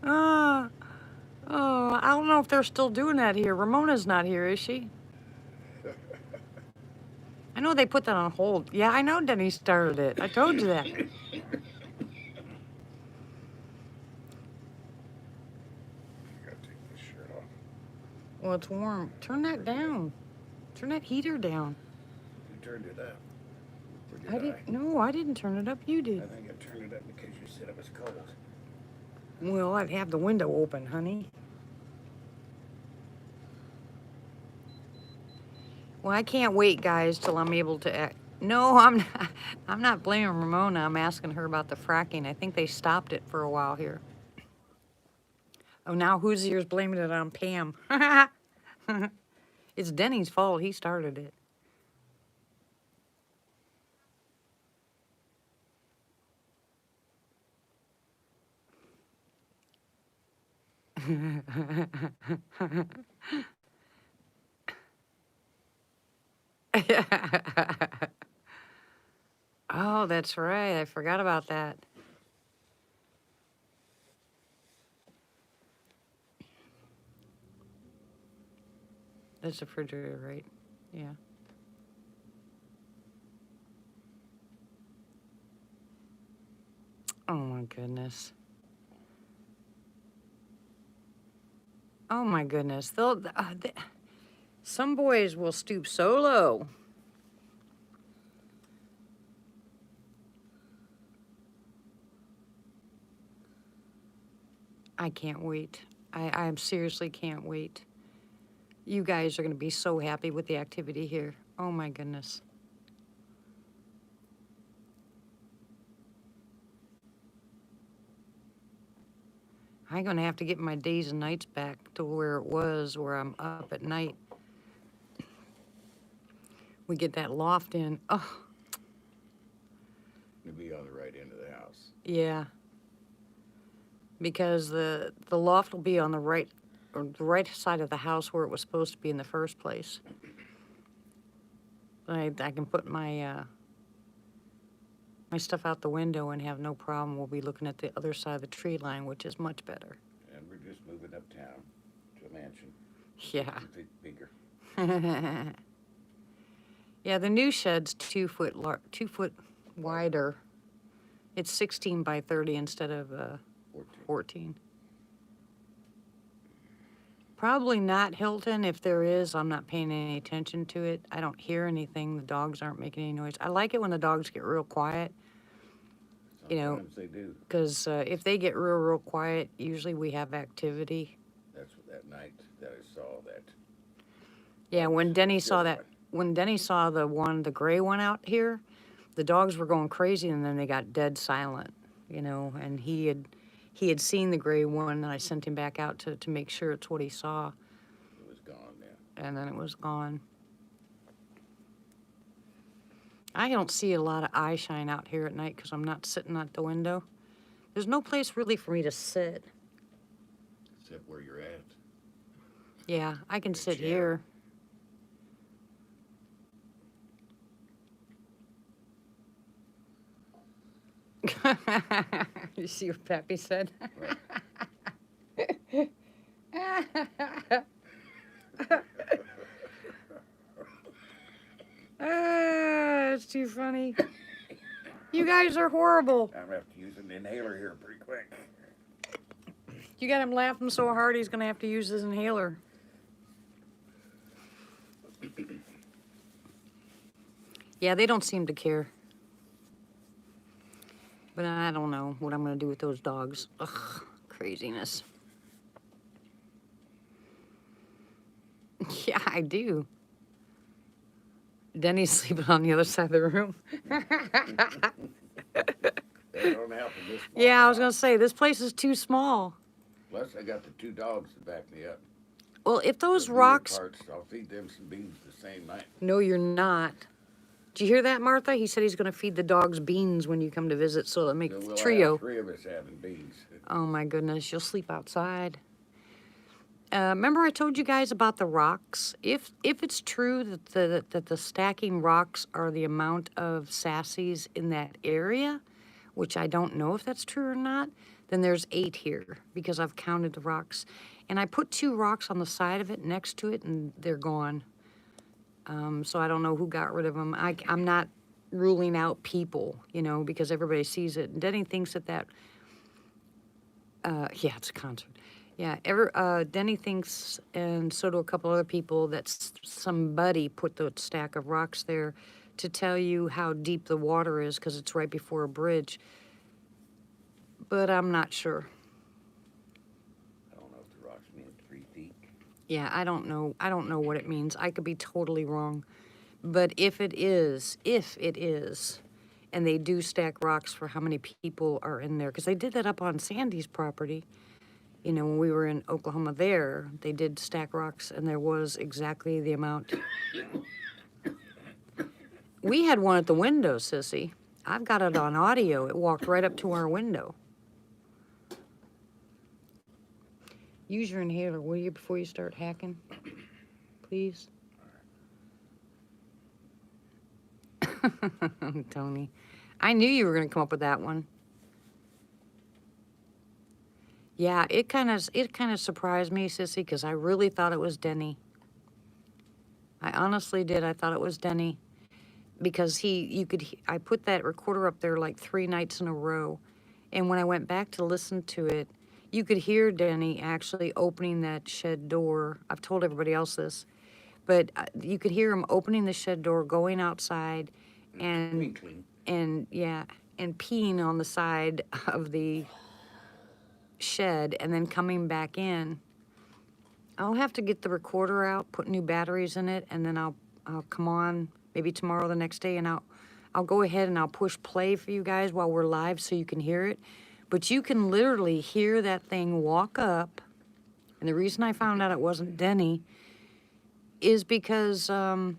Oh, I don't know if they're still doing that here. Ramona's not here, is she? I know they put that on hold. Yeah, I know Denny started it. I told you that. Gotta take this shirt off. Well, it's warm. Turn that down. Turn that heater down. You turned it up. Or did I didn't. No, I didn't turn it up. You I did. think I turned it up because you said it was cold. Well, I'd have the window open, honey. Well, I can't wait, guys, till I'm able to. No, I'm not. I'm not blaming Ramona. I'm asking her about the fracking. I think they stopped it for a while here. Oh, now Hoosier's blaming it on Pam. It's Denny's fault. He started it. Oh, that's right. I forgot about that. That's the refrigerator, right? Yeah. Oh my goodness. Oh my goodness. Some boys will stoop so low. I can't wait. I seriously can't wait. You guys are going to be so happy with the activity here. Oh my goodness. I'm going to have to get my days and nights back to where it was, where I'm up at night. We get that loft in. Oh, To be on the right end of the house. yeah. Because the loft will be on the right, or the right side of the house where it was supposed to be in the first place. I can put my my stuff out the window and have no problem. We'll be looking at the other side of the tree line, which is much better. And we're just moving uptown to a mansion. Yeah. 2 feet bigger. Yeah, the new shed's 2 foot wider. It's 16 by 30 instead of 14. Probably not Hilton. If there is, I'm not paying any attention to it. I don't hear anything. The dogs aren't making any noise. I like it when the dogs get real quiet. You know, Sometimes they do. because if they get real quiet, usually we have activity. That's what that night that I saw that. Yeah, when Denny saw the that, when Denny saw the gray one out here, the dogs were going crazy, and then they got dead silent, you know, and he had seen the gray one, and I sent him back out to make sure it's what he saw, It was gone then. and then it was gone. I don't see a lot of eye shine out here at night because I'm not sitting at the window. There's no place really for me to sit. Except where you're at. Yeah, I can The sit chair. here. You see what Pappy said? Right. It's too funny. You guys are horrible. I'm gonna have to use an inhaler here pretty quick. You got him laughing so hard he's gonna have to use his inhaler. Yeah, they don't seem to care. But I don't know what I'm gonna do with those dogs. Ugh, craziness. Yeah, I do. Denny's sleeping on the other side of the room. That don't help in this small Yeah, I was gonna house. say, this place is too small. Plus, I got the 2 dogs to back me up. Well, if those The beaver rocks... Parts, I'll feed them some beans the same night. No, you're not. Did you hear that, Martha? He said he's gonna feed the dogs beans when you come to visit, so they'll make So the we'll trio. have 3 of us having beans. Oh my goodness, you'll sleep outside. Remember I told you guys about the rocks? If it's true that the stacking rocks are the amount of sassies in that area, which I don't know if that's true or not, then there's 8 here because I've counted the rocks. And I put 2 rocks on the side of it next to it and they're gone. So I don't know who got rid of them. I'm not ruling out people, you know, because everybody sees it. And Denny thinks that yeah, it's a concert. Yeah, Denny thinks, and so do a couple other people, that somebody put the stack of rocks there to tell you how deep the water is because it's right before a bridge. But I'm not sure. I don't know if the rocks mean 3 feet. Yeah, I don't know. I don't know what it means. I could be totally wrong. But if it is, and they do stack rocks for how many people are in there, because they did that up on Sandy's property. You know, when we were in Oklahoma there, they did stack rocks and there was exactly the amount. We had one at the window, Sissy. I've got it on audio. It walked right up to our window. Use your inhaler, will you, before you start hacking? Please. Tony. I knew you were going to come up with that one. Yeah, it kind of surprised me, Sissy, because I really thought it was Denny. I honestly did. I thought it was Denny because I put that recorder up there like 3 nights in a row, and when I went back to listen to it, you could hear Denny actually opening that shed door. I've told everybody else this, but you could hear him opening the shed door, going outside, and Twinkling. and peeing on the side of the shed and then coming back in. I'll have to get the recorder out, put new batteries in it, and then I'll come on maybe tomorrow or the next day, and I'll go ahead and I'll push play for you guys while we're live so you can hear it. But you can literally hear that thing walk up, and the reason I found out it wasn't Denny is because oh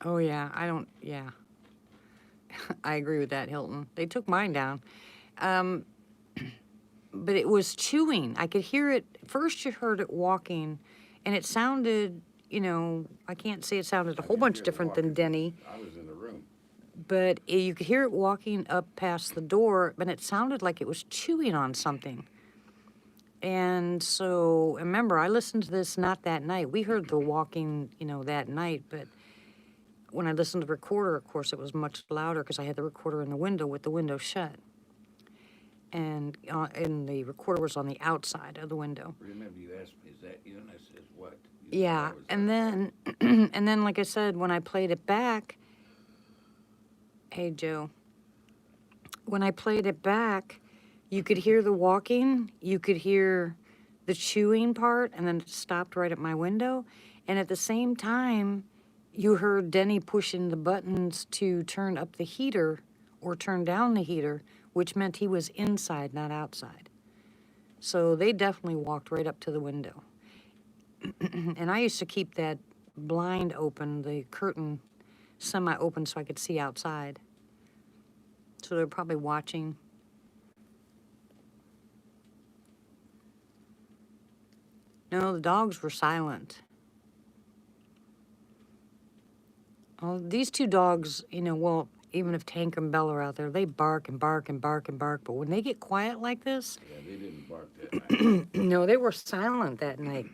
yeah, I agree with that, Hilton. They took mine down. But it was chewing. I could hear it. First you heard it walking, and it sounded, you know, I can't say it sounded a whole bunch different than Denny, I was in the room. but you could hear it walking up past the door, but it sounded like it was chewing on something. And so, remember, I listened to this not that night. We heard the walking, you know, that night, but when I listened to the recorder, of course, it was much louder because I had the recorder in the window with the window shut. And the recorder was on the outside of the window. Remember you asked me, is that you? And I said, what? You said, Yeah, "Oh, is and that then, and then, like I said, when I played it back, hey, Joe, when I played it back, you could hear the walking, you could hear the chewing part, and then it stopped right at my window. And at the same time, you heard Denny pushing the buttons to turn up the heater or turn down the heater, which meant he was inside, not outside. So they definitely walked right up to the window. And I used to keep that blind open, the curtain semi-open so I could see outside. So they're probably watching. No, the dogs were silent. Well, these 2 dogs, you know, well, even if Tank and Bella are out there, they bark and bark and bark and bark. But when they get quiet like this, Yeah, they didn't bark that night. no, they were silent that night.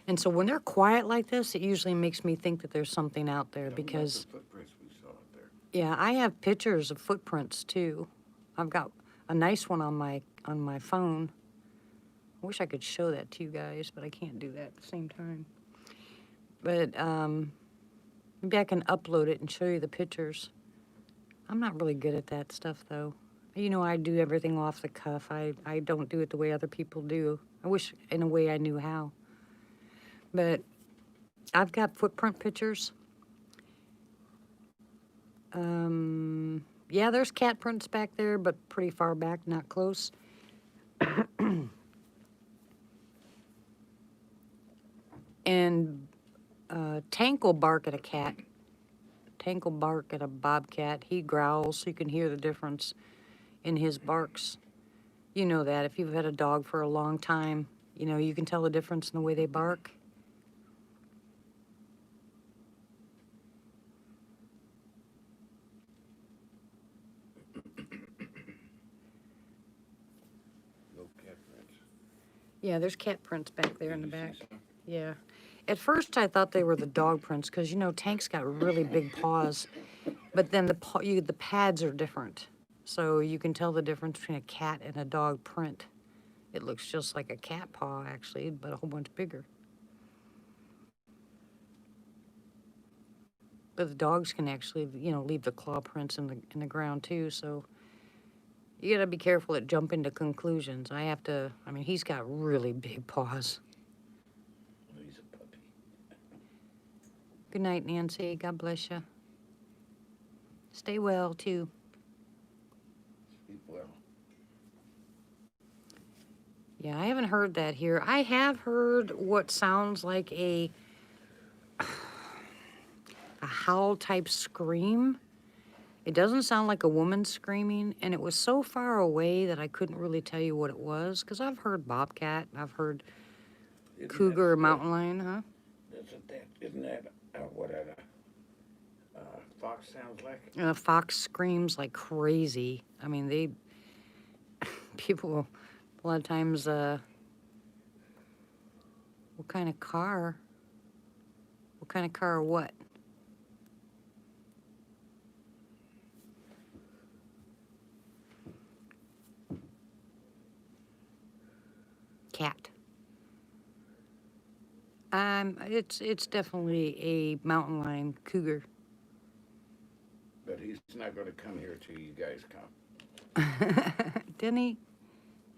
And so when they're quiet like this, it usually makes me think that there's something out there Tell me about because, the footprints we saw out there. yeah, I have pictures of footprints too. I've got a nice one on my phone. I wish I could show that to you guys, but I can't do that at the same time. But maybe I can upload it and show you the pictures. I'm not really good at that stuff though. You know, I do everything off the cuff. I don't do it the way other people do. I wish in a way I knew how. But I've got footprint pictures. Yeah, there's cat prints back there, but pretty far back, not close. And Tank will bark at a cat. Tank will bark at a bobcat. He growls, so you can hear the difference in his barks. You know that if you've had a dog for a long time, you know, you can tell the difference in the way they bark. No cat prints. Yeah, there's cat prints back there in the Did you back. see some? Yeah. At first, I thought they were the dog prints because, you know, Tank's got really big paws. But then the pads are different. So you can tell the difference between a cat and a dog print. It looks just like a cat paw, actually, but a whole bunch bigger. But the dogs can actually, you know, leave the claw prints in the ground, too. So you got to be careful at jumping to conclusions. I mean, he's got really big paws. Oh, he's a puppy. Good night, Nancy. God bless you. Stay well, too. Sleep well. Yeah, I haven't heard that here. I have heard what sounds like a howl type scream. It doesn't sound like a woman screaming, and it was so far away that I couldn't really tell you what it was. Because I've heard bobcat, I've heard cougar or mountain lion, huh? Isn't that what a fox sounds like? Fox screams like crazy. I mean, people, a lot of times, what kind of car? What kind of car or what? Cat. It's definitely a mountain lion, cougar. But he's not going to come here till you guys come. Didn't he?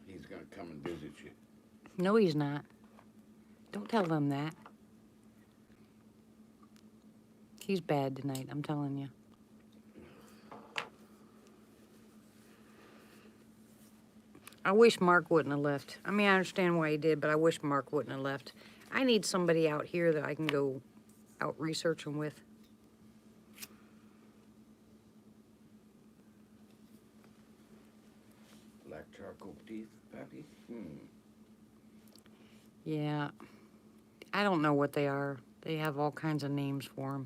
He's going to come and visit you. No, he's not. Don't tell them that. He's bad tonight, I'm telling you. I wish Mark wouldn't have left. I mean, I understand why he did, but I wish Mark wouldn't have left. I need somebody out here that I can go out researching with. Black charcoal teeth, Pappy? Yeah. I don't know what they are. They have all kinds of names for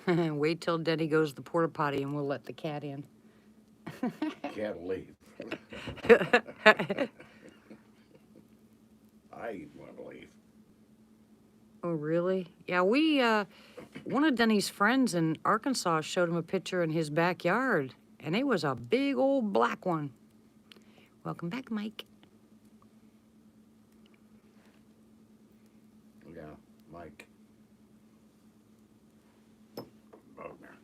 them. Wait till Denny goes to the porta potty and we'll let the cat in. Can't leave. I want to leave. Oh, really? Yeah, one of Denny's friends in Arkansas showed him a picture in his backyard, and it was a big old black one. Welcome back, Mike. Yeah, Mike. Bogner.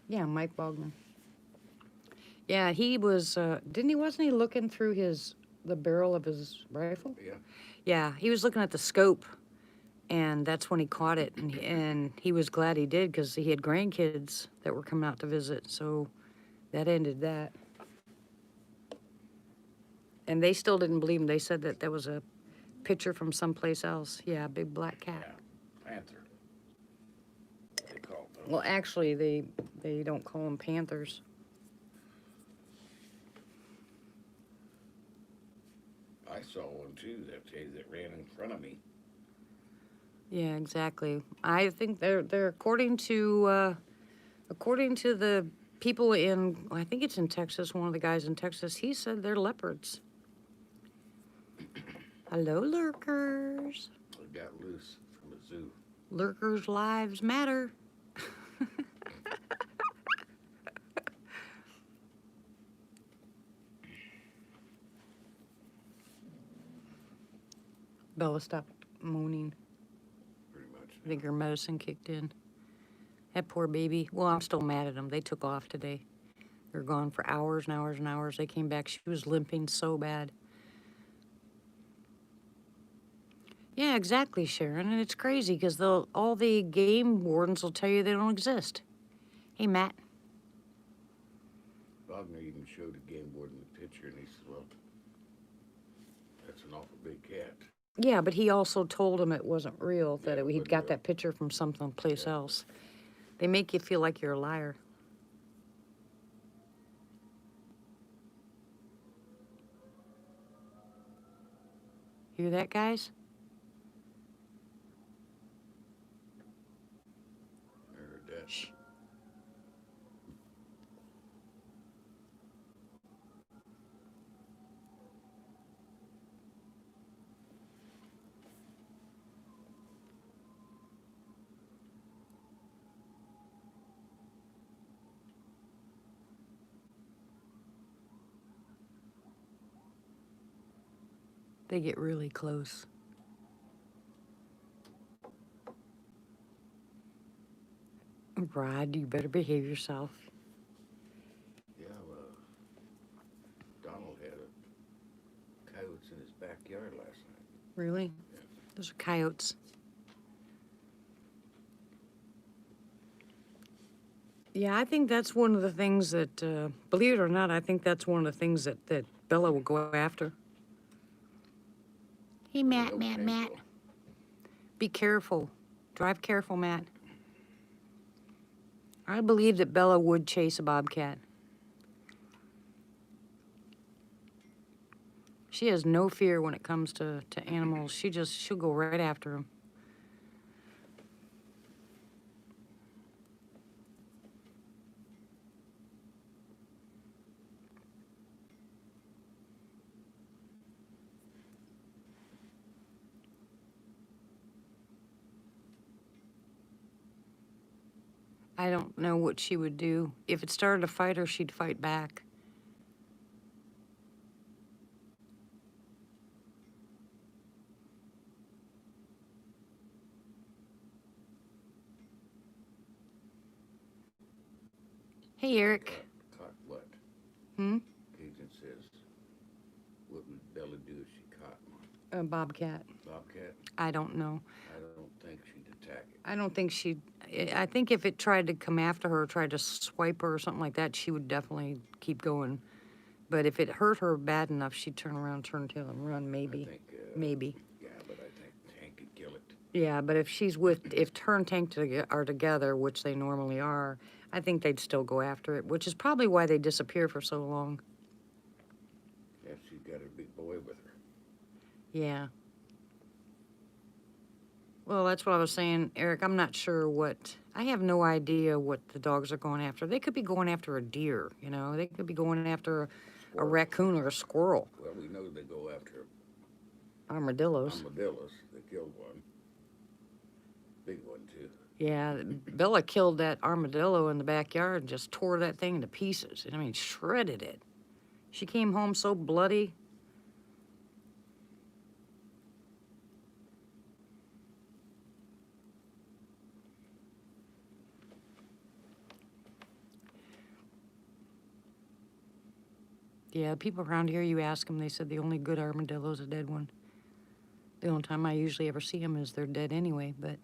Yeah, Mike Bogner. Yeah, he was, wasn't he looking through the barrel of his rifle? Yeah. Yeah, he was looking at the scope, and that's when he caught it, and he was glad he did, because he had grandkids that were coming out to visit, so that ended that. And they still didn't believe him. They said that there was a picture from someplace else. Yeah, a big black cat. Yeah, panther. They call them. Well, actually, they don't call them panthers. I saw one too that ran in front of me. Yeah, exactly. I think they're according to the people in, I think it's in Texas, one of the guys in Texas, he said they're leopards. Hello, lurkers. They got loose from a zoo. Lurkers' lives matter. Bella, stop moaning. Pretty much. I think her medicine kicked in. That poor baby. Well, I'm still mad at them. They took off today. They were gone for hours and hours and hours. They came back. She was limping so bad. Yeah, exactly, Sharon. And it's crazy because all the game wardens will tell you they don't exist. Hey, Matt. Wagner even showed the game warden the picture, and he said, well, that's an awful big cat. Yeah, but he also told him it wasn't real, that Yeah, it he'd wasn't got real. that picture from someplace Yeah. else. They make you feel like you're a liar. Hear that, guys? I heard that. Shh. They get really close. Rod, you better behave yourself. Yeah, Donald had coyotes in his backyard last night. Really? Yeah. Those are coyotes. Yeah, I think that's one of the things that, believe it or not, I think that's one of the things that Bella will go after. Hey, Matt, Matt, Matt. Be careful. Drive careful, Matt. I believe that Bella would chase a bobcat. She has no fear when it comes to animals. She'll go right after them. I don't know what she would do. If it started a fight her, she'd fight back. Hey, Eric. Caught what? Hmm? Agent says, what would Bella do if she caught one? A bobcat. Bobcat? I don't know. I don't think she'd attack it. I don't think she'd. I think if it tried to come after her, tried to swipe her or something like that, she would definitely keep going. But if it hurt her bad enough, she'd turn around, turn tail, and run. Maybe. I think, Maybe. Yeah, but I think Tank could kill it. Yeah, but if her and Tank are together, which they normally are, I think they'd still go after it, which is probably why they disappear for so long. Yeah, she's got her big boy with her. Yeah. Well, that's what I was saying, Eric. I'm not sure I have no idea what the dogs are going after. They could be going after a deer, you know. They could be going after a Squirrel. raccoon or a squirrel. Well, we know they go after Armadillos. armadillos. They killed one. Big one, too. Yeah, Bella killed that armadillo in the backyard and just tore that thing to pieces. I mean, shredded it. She came home so bloody. Yeah, people around here, you ask them, they said the only good armadillo is a dead one. The only time I usually ever see them is they're dead anyway, but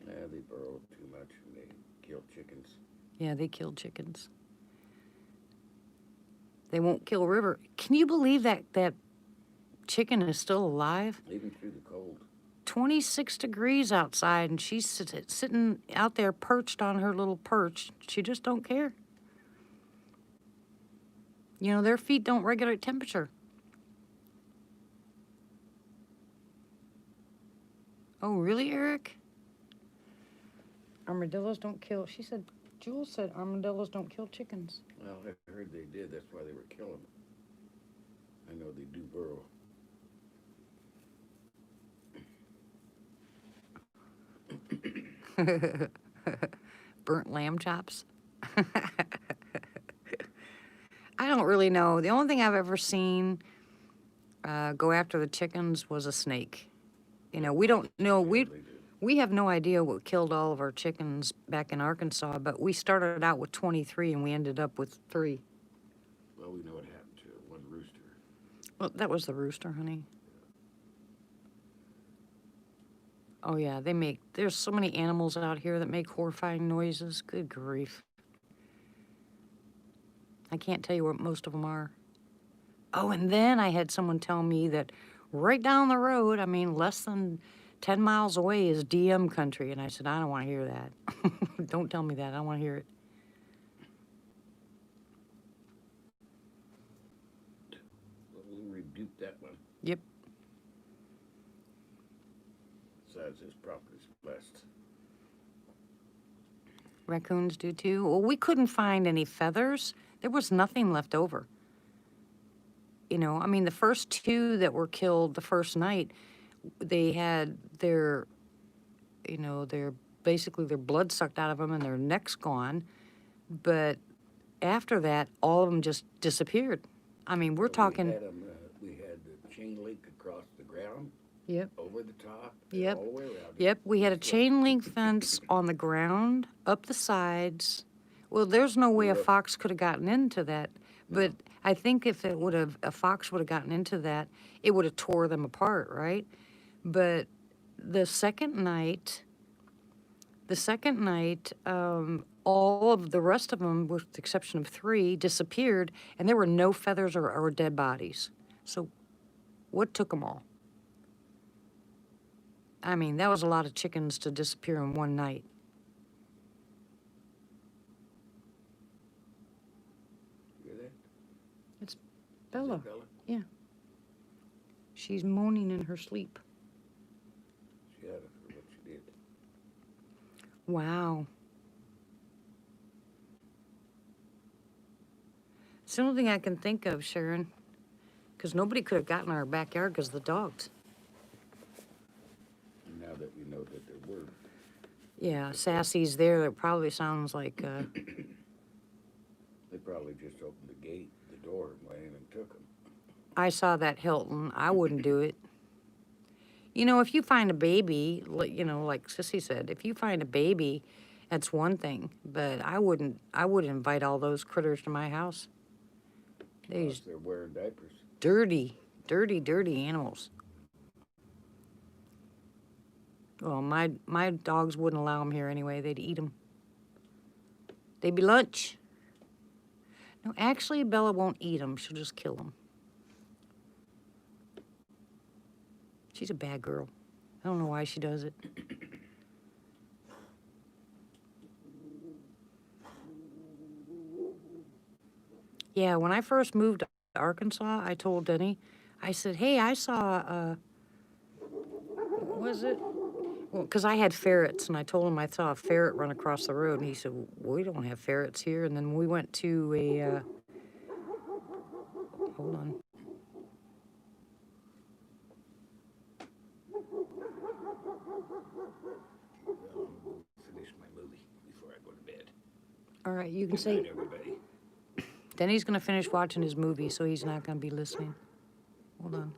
Yeah, they burrow too much and they kill chickens. yeah, they killed chickens. They won't kill River. Can you believe that chicken is still alive? Even through the cold. 26 degrees outside, and she's sitting out there perched on her little perch. She just don't care. You know, their feet don't regulate temperature. Oh, really, Eric? Armadillos don't kill. Jules said armadillos don't kill chickens. Well, I heard they did. That's why they were killing them. I know they do burrow. Burnt lamb chops. I don't really know. The only thing I've ever seen go after the chickens was a snake. You know, we don't know. They do. We have no idea what killed all of our chickens back in Arkansas, but we started out with 23 and we ended up with 3. Well, we know what happened to one rooster. Well, that was the rooster, honey. Oh, yeah, there's so many animals out here that make horrifying noises. Good grief. I can't tell you what most of them are. Oh, and then I had someone tell me that right down the road, I mean, less than 10 miles away is DM country. And I said, I don't want to hear that. Don't tell me that. I don't want to hear it. Well, we'll rebuke that one. Yep. Besides, his property's blessed. Raccoons do too. Well, we couldn't find any feathers. There was nothing left over. You know, I mean, the first 2 that were killed the first night, they had basically their blood sucked out of them and their necks gone. But after that, all of them just disappeared. I mean, we're talking. We had the chain link across the ground, Yep. over the top, Yep. all the way around. Yep, we had a chain link fence on the ground, up the sides. Well, there's no way a Yep. fox could have gotten into that. But I think if a fox would have gotten into that, it would have tore them apart, right? But the second night, The second night, all of the rest of them, with the exception of 3, disappeared, and there were no feathers or dead bodies. So, what took them all? I mean, that was a lot of chickens to disappear in one night. Hear that? It's Is Bella. that Bella? Yeah. She's moaning in her sleep. She had it for what she did. Wow. It's the only thing I can think of, Sharon. Because nobody could have gotten our backyard because of the dogs. And now that we know that there were, Yeah, Sassy's there. It probably sounds like, they probably just opened the gate, the door, and went in and took them. I saw that Hilton. I wouldn't do it. You know, if you find a baby, you know, like Sissy said, if you find a baby, that's one thing. But I wouldn't invite all those critters to my house. Plus, These they're wearing diapers. dirty, dirty, dirty animals. Well, my dogs wouldn't allow them here anyway. They'd eat them. They'd be lunch. No, actually, Bella won't eat them. She'll just kill them. She's a bad girl. I don't know why she does it. Yeah, when I first moved to Arkansas, I told Denny, I said, hey, I saw, what was it? Well, because I had ferrets, and I told him I saw a ferret run across the road, and he said, well, we don't have ferrets here. And then we went to a, hold on. Finish my movie before I go to bed. All right, you can Good night, say, everybody. Denny's going to finish watching his movie, so he's not going to be listening. Hold on.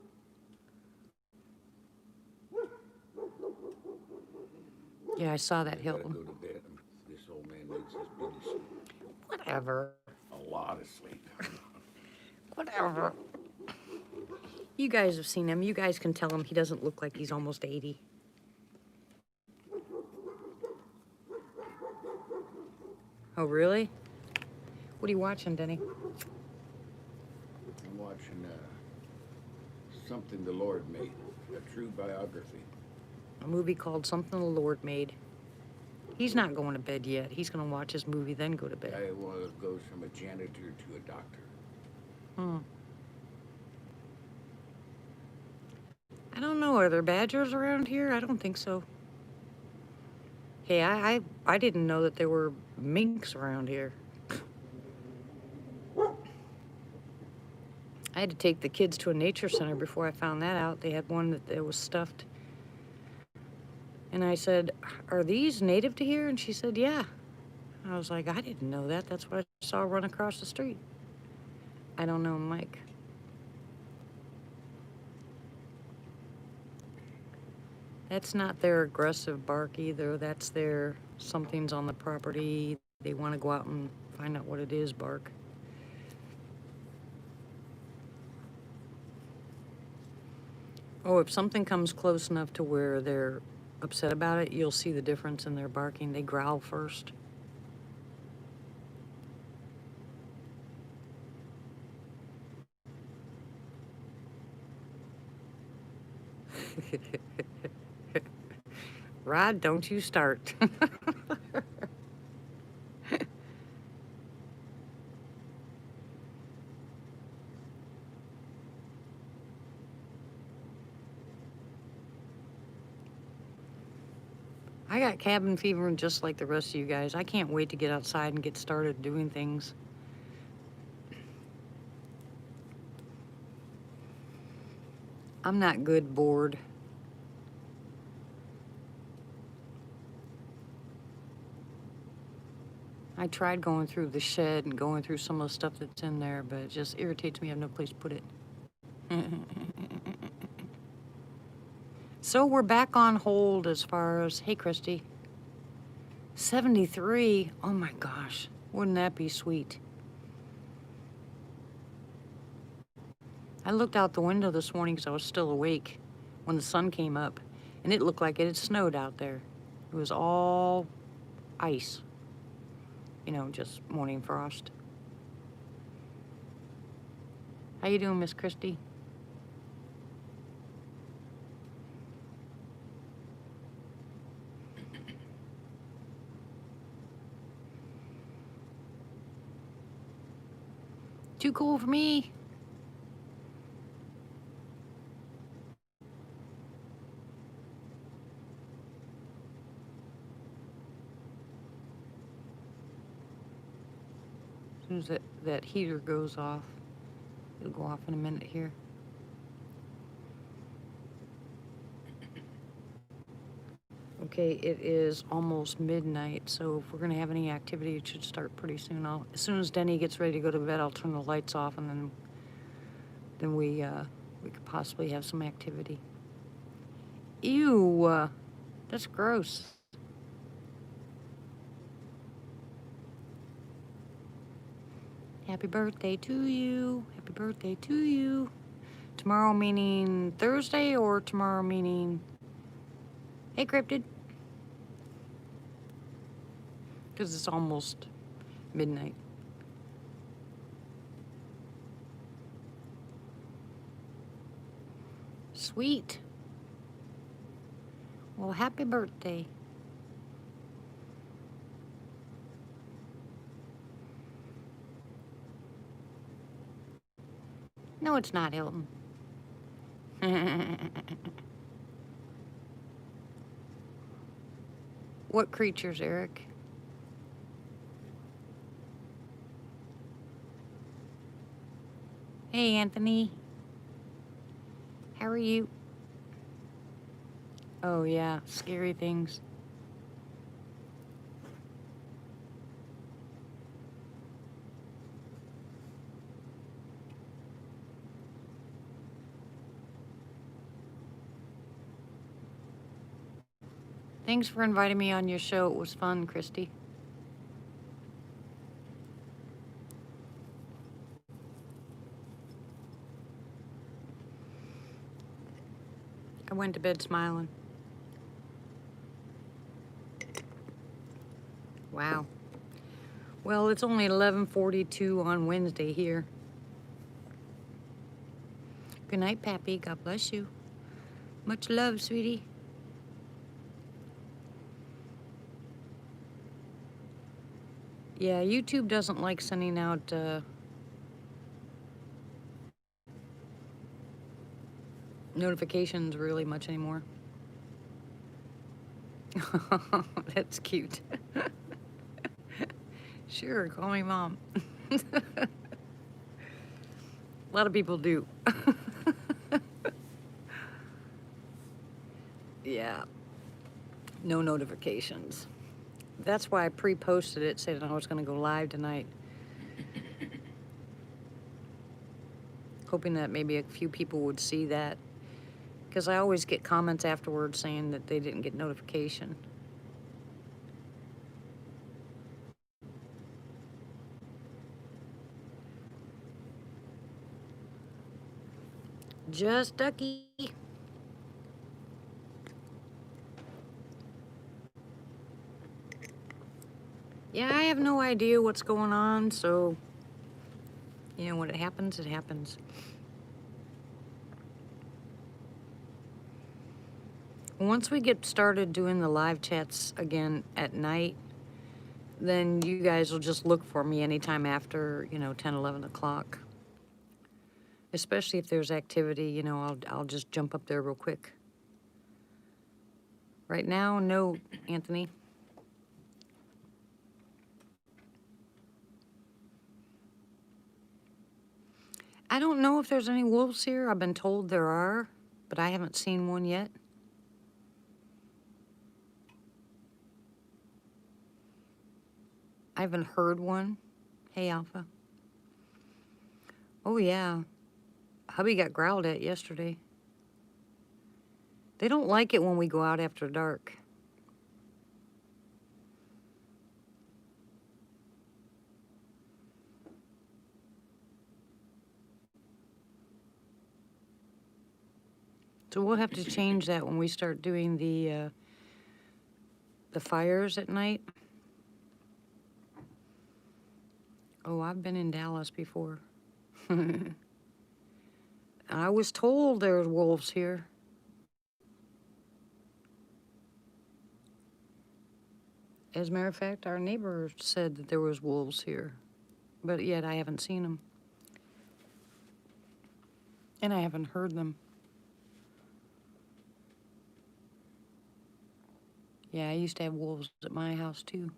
Yeah, I saw that I gotta Hilton. go to bed. This old man needs his beauty sleep. Whatever. A lot of sleep. Whatever. You guys have seen him. You guys can tell him he doesn't look like he's almost 80. Oh, really? What are you watching, Denny? I'm watching Something the Lord Made, a true biography. A movie called Something the Lord Made. He's not going to bed yet. He's going to watch his movie, then go to bed. Guy goes from a janitor to a doctor. Hmm. I don't know. Are there badgers around here? I don't think so. Hey, I didn't know that there were minks around here. I had to take the kids to a nature center before I found that out. They had one that was stuffed. And I said, are these native to here? And she said, yeah. I was like, I didn't know that. That's what I saw run across the street. I don't know, Mike. That's not their aggressive bark either. That's their something's on the property. They want to go out and find out what it is bark. Oh, if something comes close enough to where they're upset about it, you'll see the difference in their barking. They growl first. Rod, don't you start. I got cabin fever just like the rest of you guys. I can't wait to get outside and get started doing things. I'm not good bored. I tried going through the shed and going through some of the stuff that's in there, but it just irritates me. I have no place to put it. So we're back on hold as far as, hey, Christy. 73? Oh my gosh. Wouldn't that be sweet? I looked out the window this morning because I was still awake when the sun came up, and it looked like it had snowed out there. It was all ice. You know, just morning frost. How you doing, Miss Christie? Too cool for me. As soon as that heater goes off, it'll go off in a minute here. Okay, it is almost midnight, so if we're gonna have any activity, it should start pretty soon. As soon as Denny gets ready to go to bed, I'll turn the lights off, and then we could possibly have some activity. Ew, that's gross. Happy birthday to you. Happy birthday to you. Tomorrow meaning Thursday or tomorrow meaning... Hey, Cryptid. Because it's almost midnight. Sweet. Well, happy birthday. No, it's not, Hilton. What creatures, Eric? Hey, Anthony. How are you? Oh, yeah, scary things. Thanks for inviting me on your show. It was fun, Christy. I went to bed smiling. Wow. Well, it's only 11:42 on Wednesday here. Good night, Pappy. God bless you. Much love, sweetie. Yeah, YouTube doesn't like sending out notifications really much anymore. That's cute. Sure, call me Mom. A lot of people do. Yeah, no notifications. That's why I pre-posted it, saying I was going to go live tonight. Hoping that maybe a few people would see that. Because I always get comments afterwards saying that they didn't get notification. Just Ducky. Yeah, I have no idea what's going on, so, you know, when it happens, it happens. Once we get started doing the live chats again at night, then you guys will just look for me anytime after, you know, 10, 11 o'clock. Especially if there's activity, you know, I'll just jump up there real quick. Right now, no, Anthony. I don't know if there's any wolves here. I've been told there are, but I haven't seen one yet. I haven't heard one. Hey, Alpha. Oh, yeah. Hubby got growled at yesterday. They don't like it when we go out after dark. So we'll have to change that when we start doing the fires at night. Oh, I've been in Dallas before. I was told there's wolves here. As a matter of fact, our neighbor said that there was wolves here, but yet I haven't seen them. And I haven't heard them. Yeah, I used to have wolves at my house too.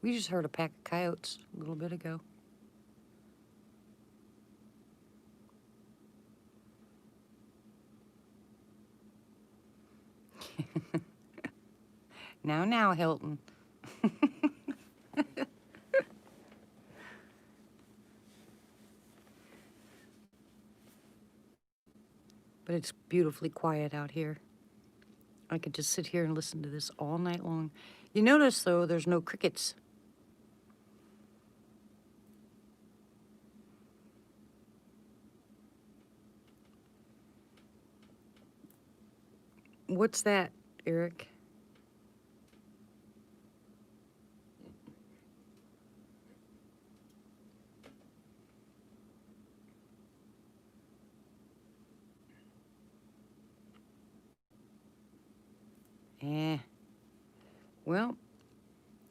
We just heard a pack of coyotes a little bit ago. Now, Hilton. But it's beautifully quiet out here. I could just sit here and listen to this all night long. You notice, though, there's no crickets. What's that, Eric? Eh. Well,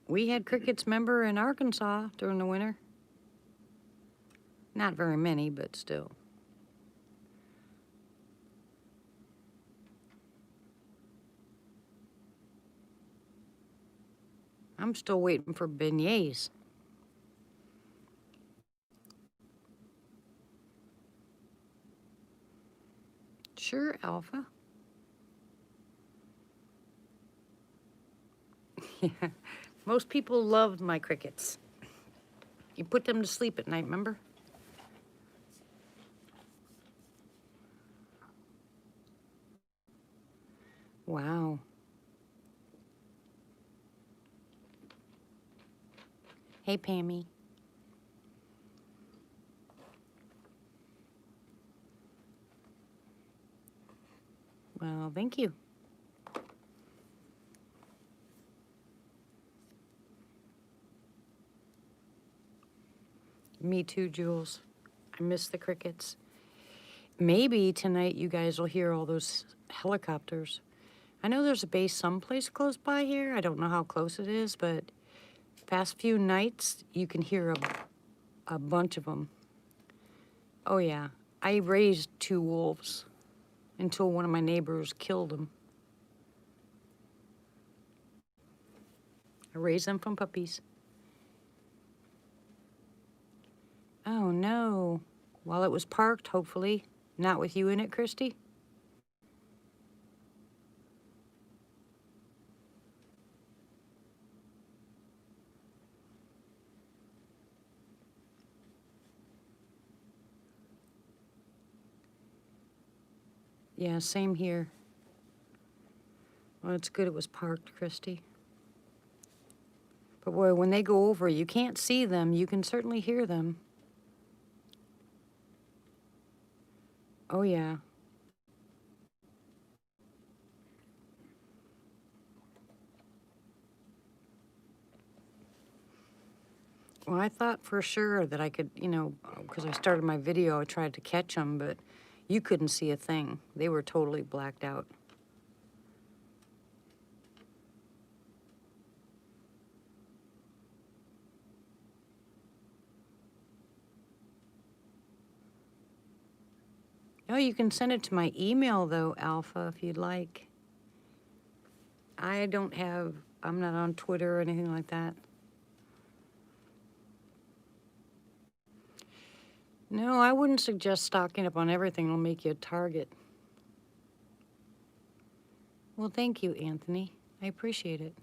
we had crickets, remember, in Arkansas during the winter. Not very many, but still. I'm still waiting for beignets. Sure, Alpha. Yeah. Most people loved my crickets. You put them to sleep at night, remember? Wow. Hey, Pammy. Well, thank you. Me too, Jules. I miss the crickets. Maybe tonight you guys will hear all those helicopters. I know there's a base someplace close by here. I don't know how close it is, but past few nights you can hear a bunch of them. Oh yeah, I raised 2 wolves until one of my neighbors killed them. I raised them from puppies. Oh no. While it was parked, hopefully. Not with you in it, Christy? Yeah, same here. Well, it's good it was parked, Christy. But boy, when they go over, you can't see them. You can certainly hear them. Oh, yeah. Well, I thought for sure that I could, because I started my video, I tried to catch them, but you couldn't see a thing. They were totally blacked out. Oh, you can send it to my email, though, Alpha, if you'd like. I'm not on Twitter or anything like that. No, I wouldn't suggest stocking up on everything. It'll make you a target. Well, thank you, Anthony. I appreciate it.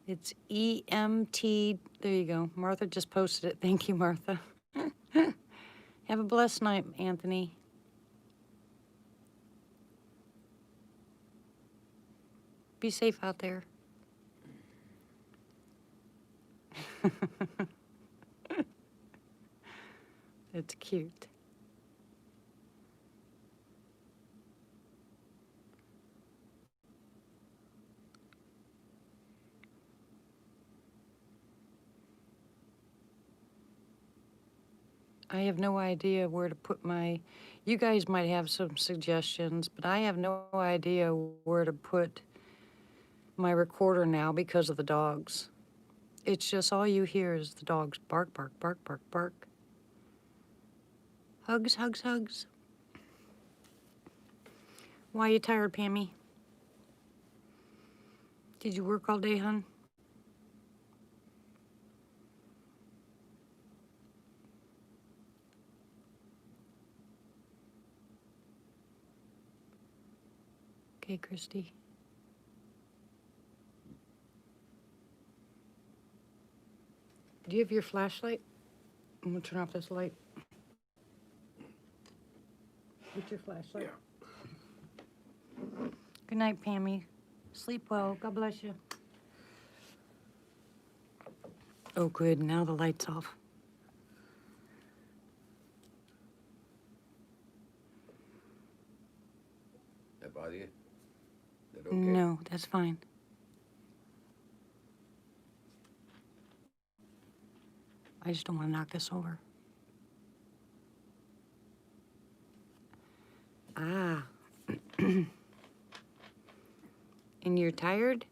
It's EMT. There you go. Martha just posted it. Thank you, Martha. Have a blessed night, Anthony. Be safe out there. It's cute. I have no idea where to put my, you guys might have some suggestions, but I have no idea where to put my recorder now because of the dogs. It's just all you hear is the dogs bark, bark, bark, bark, bark. Hugs, hugs, hugs. Why you tired, Pammy? Did you work all day, hon? Okay, Christy. Do you have your flashlight? I'm gonna turn off this light. Get your flashlight. Good night, Pammy. Sleep well. God bless you. Oh, good. Now the light's off. That bother you? That okay? No, that's fine. I just don't want to knock this over. Ah. And you're tired?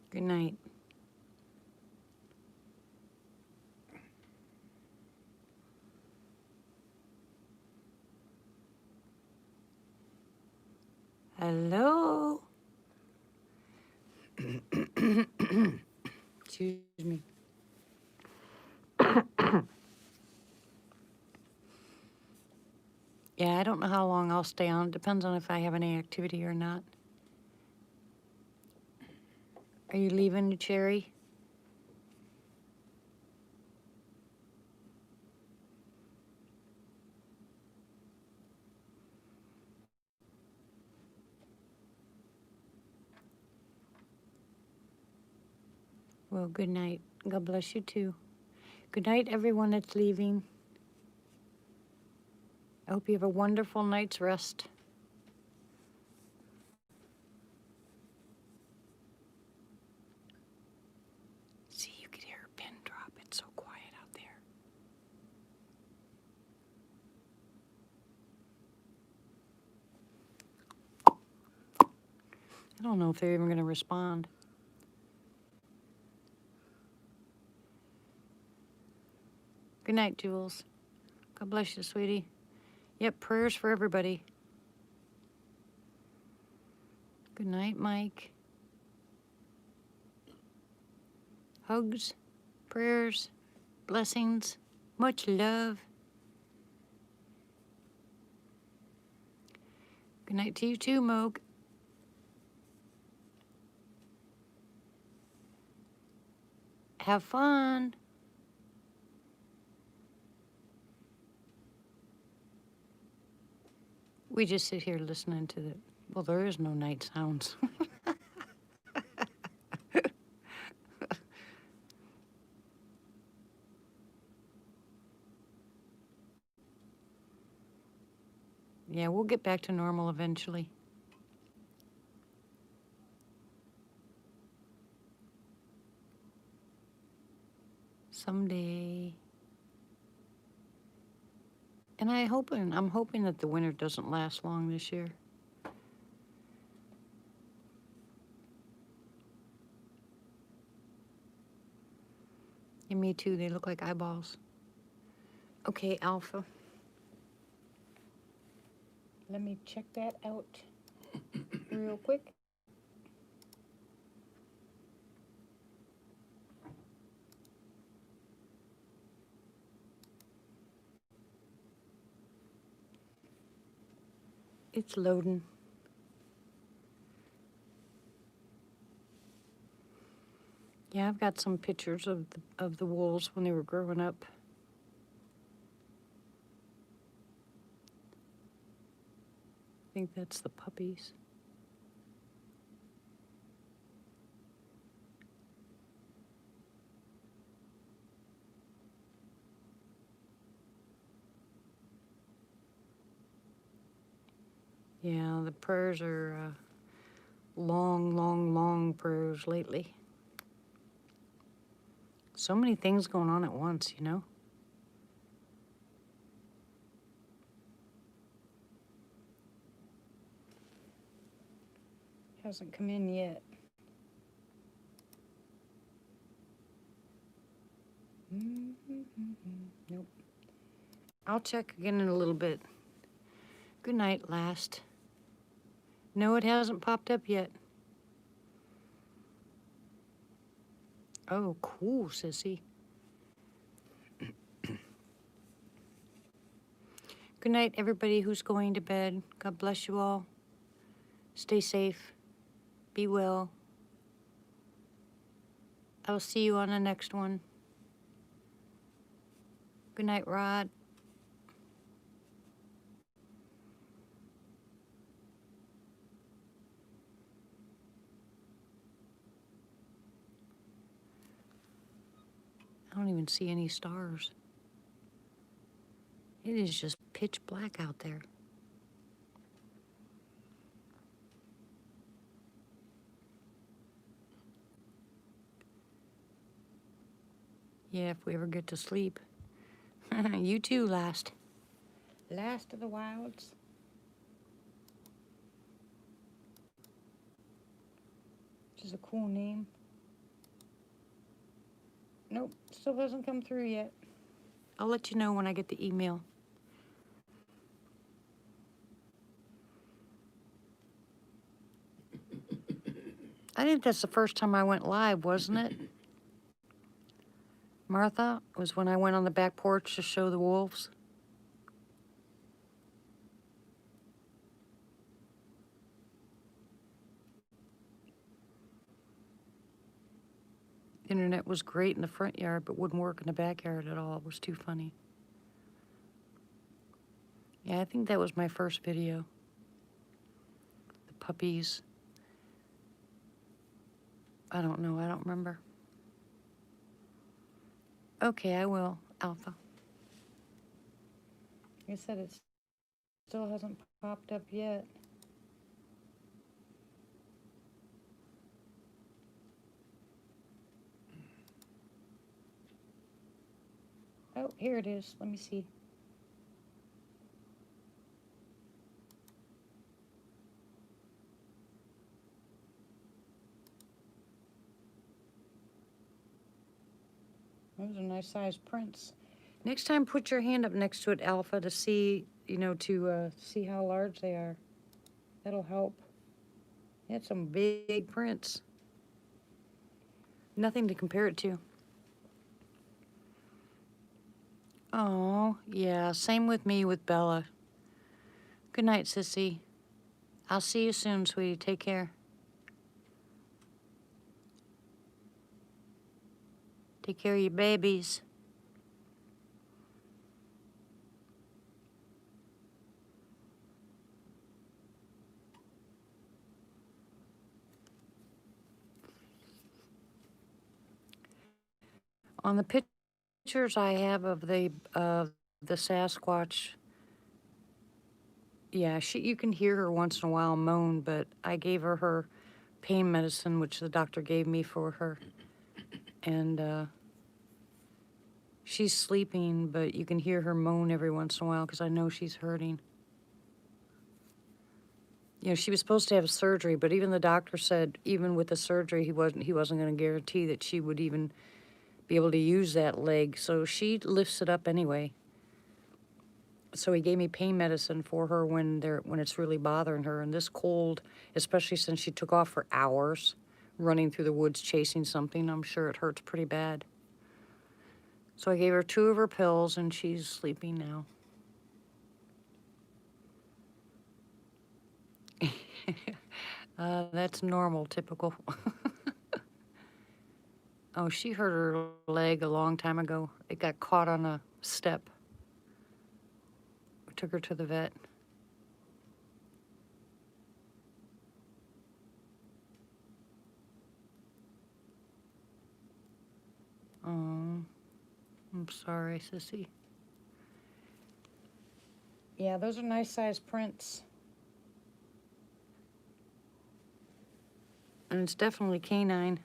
Good night. Hello? Excuse me. Yeah, I don't know how long I'll stay on. Depends on if I have any activity or not. Are you leaving, Cherry? Well, good night. God bless you too. Good night, everyone that's leaving. I hope you have a wonderful night's rest. See, you could hear a pin drop. It's so quiet out there. I don't know if they're even going to respond. Good night, Jules. God bless you, sweetie. Yep, prayers for everybody. Good night, Mike. Hugs, prayers, blessings, much love. Good night to you too, Moog. Have fun. We just sit here listening to the, well, there is no night sounds. Yeah, we'll get back to normal eventually. Someday. And I'm hoping that the winter doesn't last long this year. And me too, they look like eyeballs. Okay, Alpha. Let me check that out real quick. It's loading. Yeah, I've got some pictures of the wolves when they were growing up. I think that's the puppies. Yeah, the prayers are long, long, long prayers lately. So many things going on at once, you know? Hasn't come in yet. Nope. I'll check again in a little bit. Good night, last. No, it hasn't popped up yet. Oh, cool, sissy. Good night, everybody who's going to bed. God bless you all. Stay safe. Be well. I'll see you on the next one. Good night, Rod. I don't even see any stars. It is just pitch black out there. Yeah, if we ever get to sleep. You too, last. Last of the wilds. Which is a cool name. Nope, still hasn't come through yet. I'll let you know when I get the email. I think that's the first time I went live, wasn't it? Martha, was when I went on the back porch to show the wolves. Internet was great in the front yard, but wouldn't work in the backyard at all. It was too funny. Yeah, I think that was my first video. The puppies. I don't know, I don't remember. Okay, I will, Alpha. Like I said, it still hasn't popped up yet. Oh, here it is. Let me see. Those are nice sized prints. Next time, put your hand up next to it, Alpha, to see, you know, to see how large they are. That'll help. That's some big prints. Nothing to compare it to. Oh, yeah, same with me with Bella. Good night, sissy. I'll see you soon, sweetie. Take care. Take care of your babies. On the pictures I have of the Sasquatch, yeah, you can hear her once in a while moan, but I gave her pain medicine, which the doctor gave me for her. And she's sleeping, but you can hear her moan every once in a while because I know she's hurting. You know, she was supposed to have surgery, but even the doctor said, even with the surgery, he wasn't going to guarantee that she would even be able to use that leg. So she lifts it up anyway. So he gave me pain medicine for her when it's really bothering her. And this cold, especially since she took off for hours running through the woods chasing something, I'm sure it hurts pretty bad. So I gave her 2 of her pills, and she's sleeping now. That's normal, typical. Oh, she hurt her leg a long time ago. It got caught on a step. We took her to the vet. Oh, I'm sorry, sissy. Yeah, those are nice size prints. And it's definitely canine.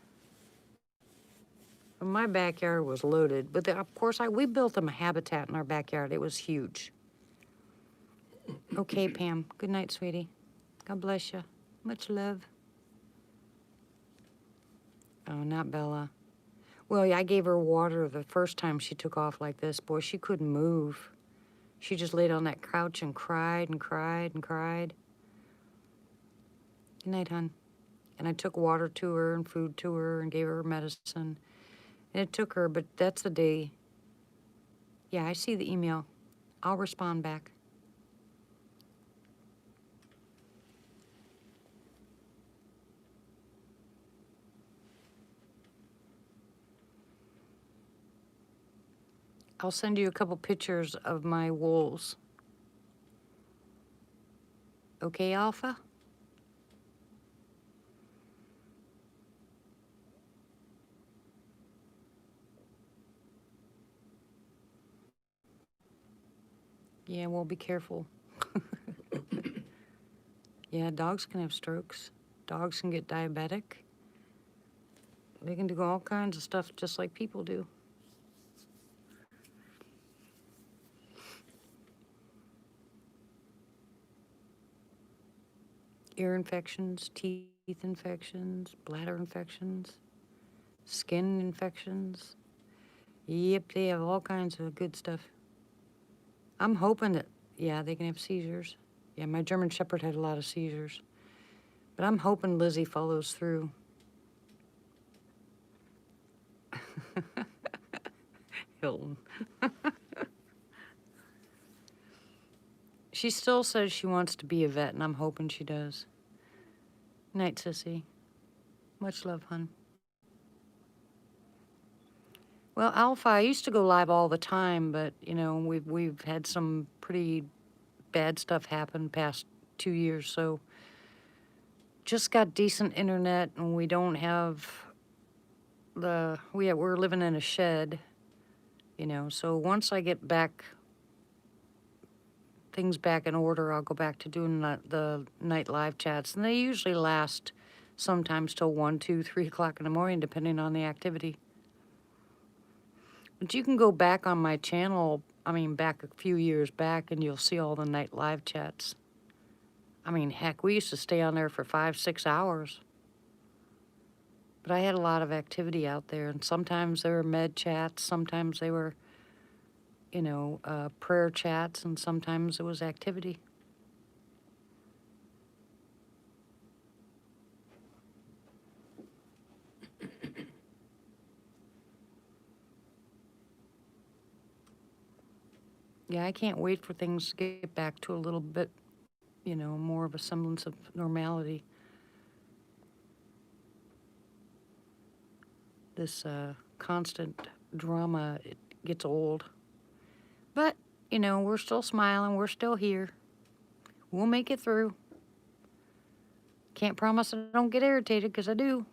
My backyard was loaded, but of course we built them a habitat in our backyard. It was huge. Okay, Pam. Good night, sweetie. God bless you. Much love. Oh, not Bella. Well, yeah, I gave her water the first time she took off like this. Boy, she couldn't move. She just laid on that couch and cried and cried and cried. Good night, hon. And I took water to her and food to her and gave her medicine. And it took her, but that's the day. Yeah, I see the email. I'll respond back. I'll send you a couple pictures of my wolves. Okay, Alpha? Yeah, well, be careful. Yeah, dogs can have strokes. Dogs can get diabetic. They can do all kinds of stuff just like people do. Ear infections, teeth infections, bladder infections, skin infections. Yep, they have all kinds of good stuff. I'm hoping that, yeah, they can have seizures. Yeah, my German Shepherd had a lot of seizures. But I'm hoping Lizzie follows through. Hilton. She still says she wants to be a vet, and I'm hoping she does. Night, sissy. Much love, hun. Well, Alpha, I used to go live all the time, but you know we've had some pretty bad stuff happen past 2 years, so just got decent internet, and we don't have we're living in a shed, you know. So once I get things back in order, I'll go back to doing the night live chats, and they usually last sometimes till 1, 2, 3 o'clock in the morning, depending on the activity. But you can go back on my channel, I mean, back a few years back, and you'll see all the night live chats. I mean, heck, we used to stay on there for 5, 6 hours. But I had a lot of activity out there, and sometimes they were med chats, sometimes they were, you know, prayer chats, and sometimes it was activity. Yeah, I can't wait for things to get back to a little bit, you know, more of a semblance of normality. This constant drama, it gets old. But, you know, we're still smiling, we're still here. We'll make it through. Can't promise I don't get irritated, because I do.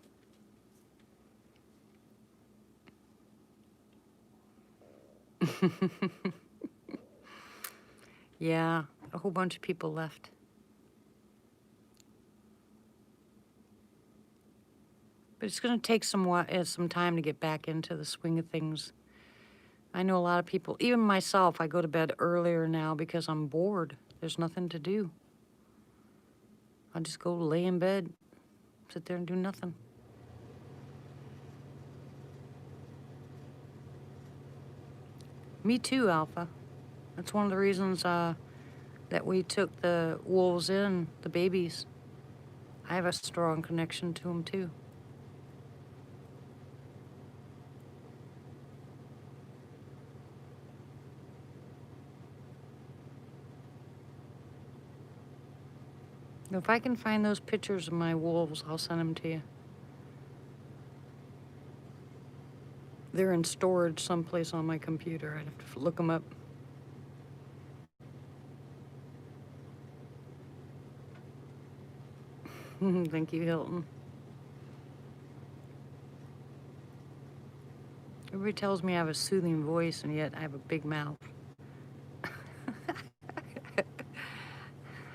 Yeah, a whole bunch of people left. But it's going to take some time to get back into the swing of things. I know a lot of people, even myself, I go to bed earlier now because I'm bored. There's nothing to do. I'll just go lay in bed, sit there and do nothing. Me too, Alpha. That's one of the reasons that we took the wolves in, the babies. I have a strong connection to them too. If I can find those pictures of my wolves, I'll send them to you. They're in storage someplace on my computer. I'd have to look them up. Thank you, Hilton. Everybody tells me I have a soothing voice, and yet I have a big mouth.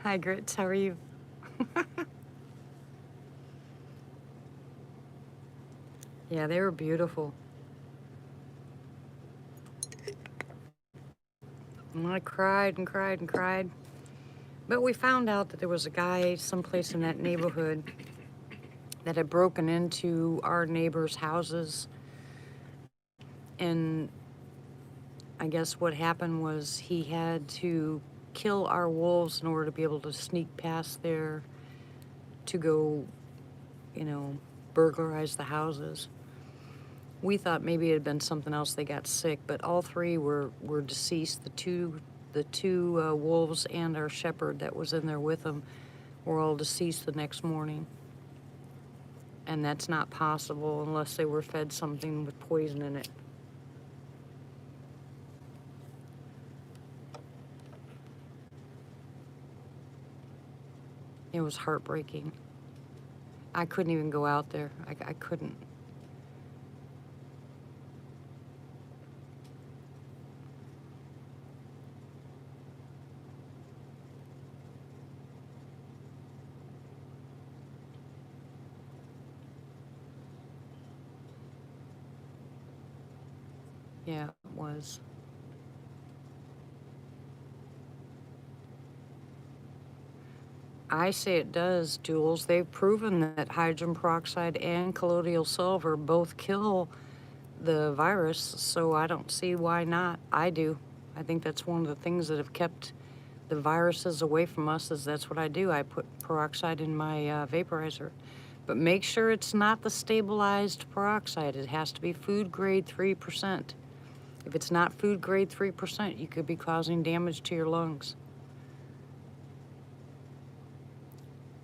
Hi, Grits. How are you? Yeah, they were beautiful. And I cried and cried and cried. But we found out that there was a guy someplace in that neighborhood that had broken into our neighbors' houses. And I guess what happened was he had to kill our wolves in order to be able to sneak past there to go, you know, burglarize the houses. We thought maybe it had been something else, they got sick, but all three were deceased. The two wolves and our shepherd that was in there with them were all deceased the next morning. And that's not possible unless they were fed something with poison in it. It was heartbreaking. I couldn't even go out there. I couldn't. Yeah, it was. I say it does, Jules. They've proven that hydrogen peroxide and colloidal silver both kill the virus, so I don't see why not. I do. I think that's one of the things that have kept the viruses away from us, is that's what I do. I put peroxide in my vaporizer. But make sure it's not the stabilized peroxide. It has to be food grade 3%. If it's not food grade 3%, you could be causing damage to your lungs.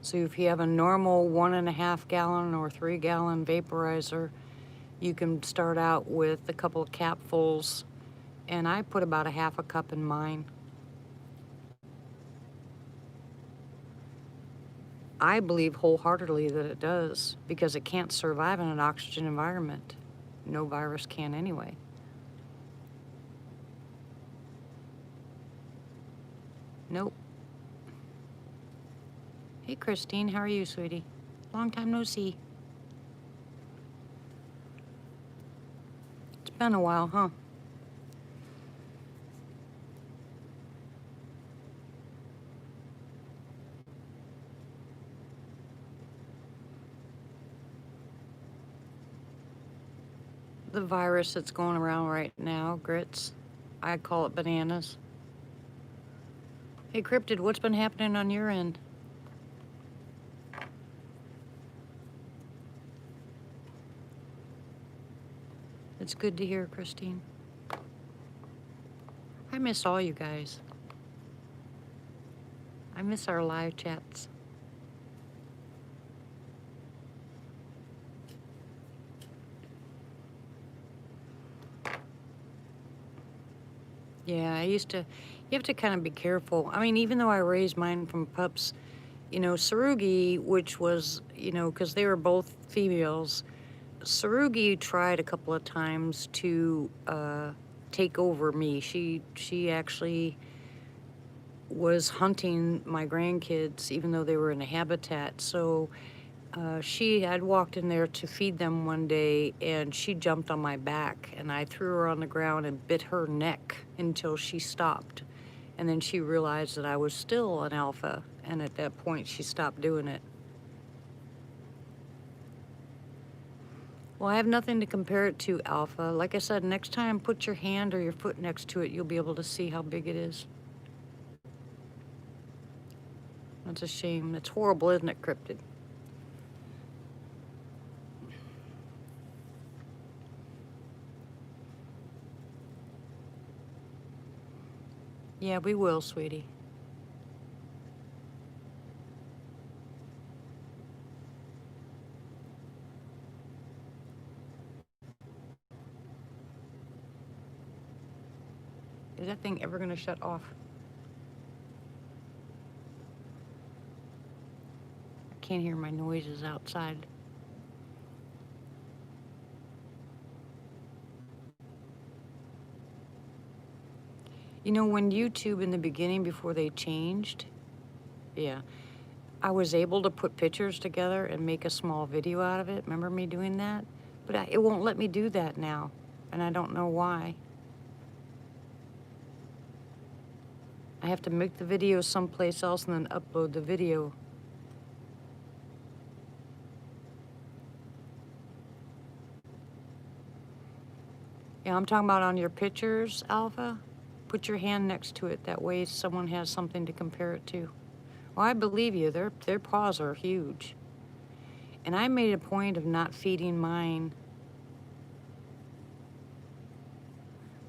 So if you have a normal 1.5 gallon or 3 gallon vaporizer, you can start out with a couple of capfuls, and I put about a half a cup in mine. I believe wholeheartedly that it does, because it can't survive in an oxygen environment. No virus can anyway. Nope. Hey, Christine, how are you, sweetie? Long time no see. It's been a while, huh? The virus that's going around right now, grits. I call it bananas. Hey, Cryptid, what's been happening on your end? It's good to hear, Christine. I miss all you guys. I miss our live chats. Yeah, you have to kind of be careful. I mean, even though I raised mine from pups, you know, Sarugi, which was, you know, because they were both females, Sarugi tried a couple of times to take over me. She actually was hunting my grandkids, even though they were in a habitat. So she had walked in there to feed them one day, and she jumped on my back, and I threw her on the ground and bit her neck until she stopped. And then she realized that I was still an alpha, and at that point she stopped doing it. Well, I have nothing to compare it to, alpha. Like I said, next time put your hand or your foot next to it, you'll be able to see how big it is. That's a shame. It's horrible, isn't it, Cryptid? Yeah, we will, sweetie. Is that thing ever going to shut off? I can't hear my noises outside. You know, when YouTube in the beginning, before they changed, yeah, I was able to put pictures together and make a small video out of it. Remember me doing that? But it won't let me do that now, and I don't know why. I have to make the video someplace else and then upload the video. Yeah, I'm talking about on your pictures, Alpha. Put your hand next to it. That way someone has something to compare it to. Well, I believe you. Their paws are huge. And I made a point of not feeding mine.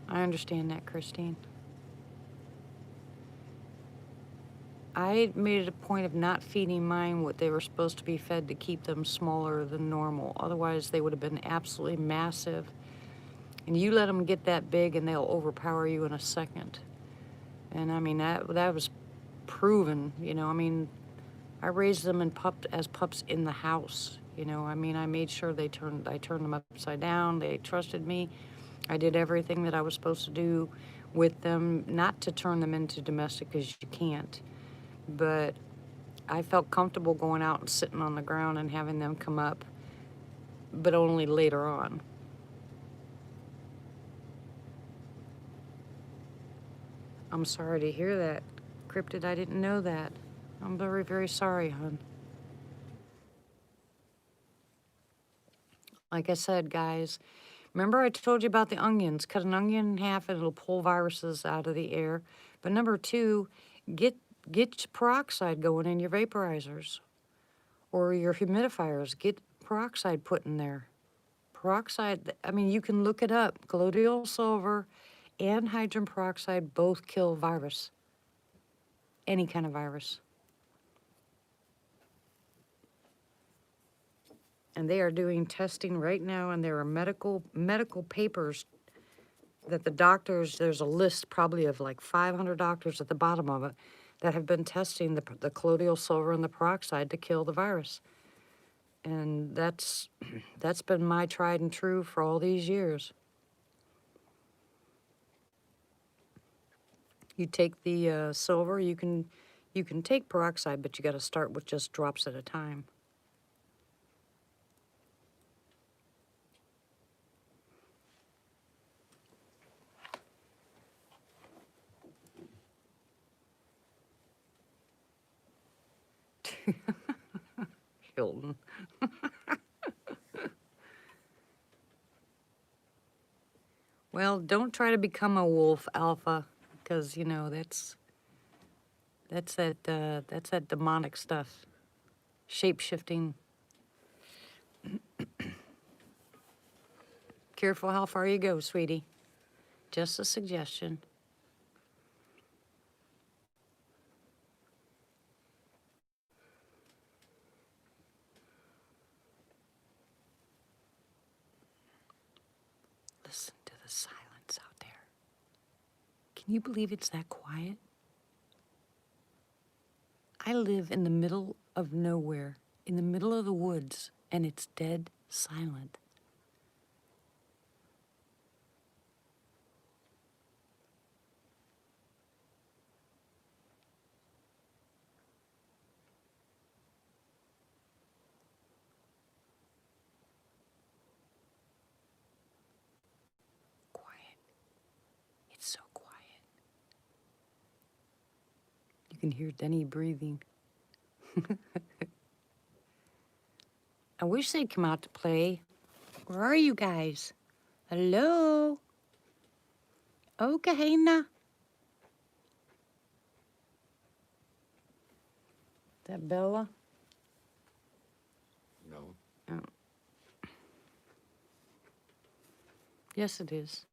I understand that, Christine. I made it a point of not feeding mine what they were supposed to be fed to keep them smaller than normal. Otherwise, they would have been absolutely massive. And you let them get that big and they'll overpower you in a second. And I mean, that was proven, you know. I mean, I raised them as pups in the house, you know. I mean, I made sure I turned them upside down. They trusted me. I did everything that I was supposed to do with them, not to turn them into domestic, because you can't. But I felt comfortable going out and sitting on the ground and having them come up, but only later on. I'm sorry to hear that, Cryptid. I didn't know that. I'm very, very sorry, hon. Like I said, guys, remember I told you about the onions. Cut an onion in half and it'll pull viruses out of the air. But number two, get peroxide going in your vaporizers or your humidifiers. Get peroxide put in there. Peroxide, I mean, you can look it up. Colloidal silver and hydrogen peroxide both kill virus. Any kind of virus. And they are doing testing right now, and there are medical papers that the doctors, there's a list probably of like 500 doctors at the bottom of it that have been testing the colloidal silver and the peroxide to kill the virus. And that's been my tried and true for all these years. You take the silver, you can take peroxide, but you got to start with just drops at a time. Hilton. Well, don't try to become a wolf, Alpha, because you know that's that demonic stuff, shape-shifting. Careful how far you go, sweetie. Just a suggestion. Listen to the silence out there. Can you believe it's that quiet? I live in the middle of nowhere, in the middle of the woods, and it's dead silent. Quiet. It's so quiet. You can hear Denny breathing. I wish they'd come out to play. Where are you guys? Hello? Oh, Kahina. That Bella? No. Oh. Yes, it is.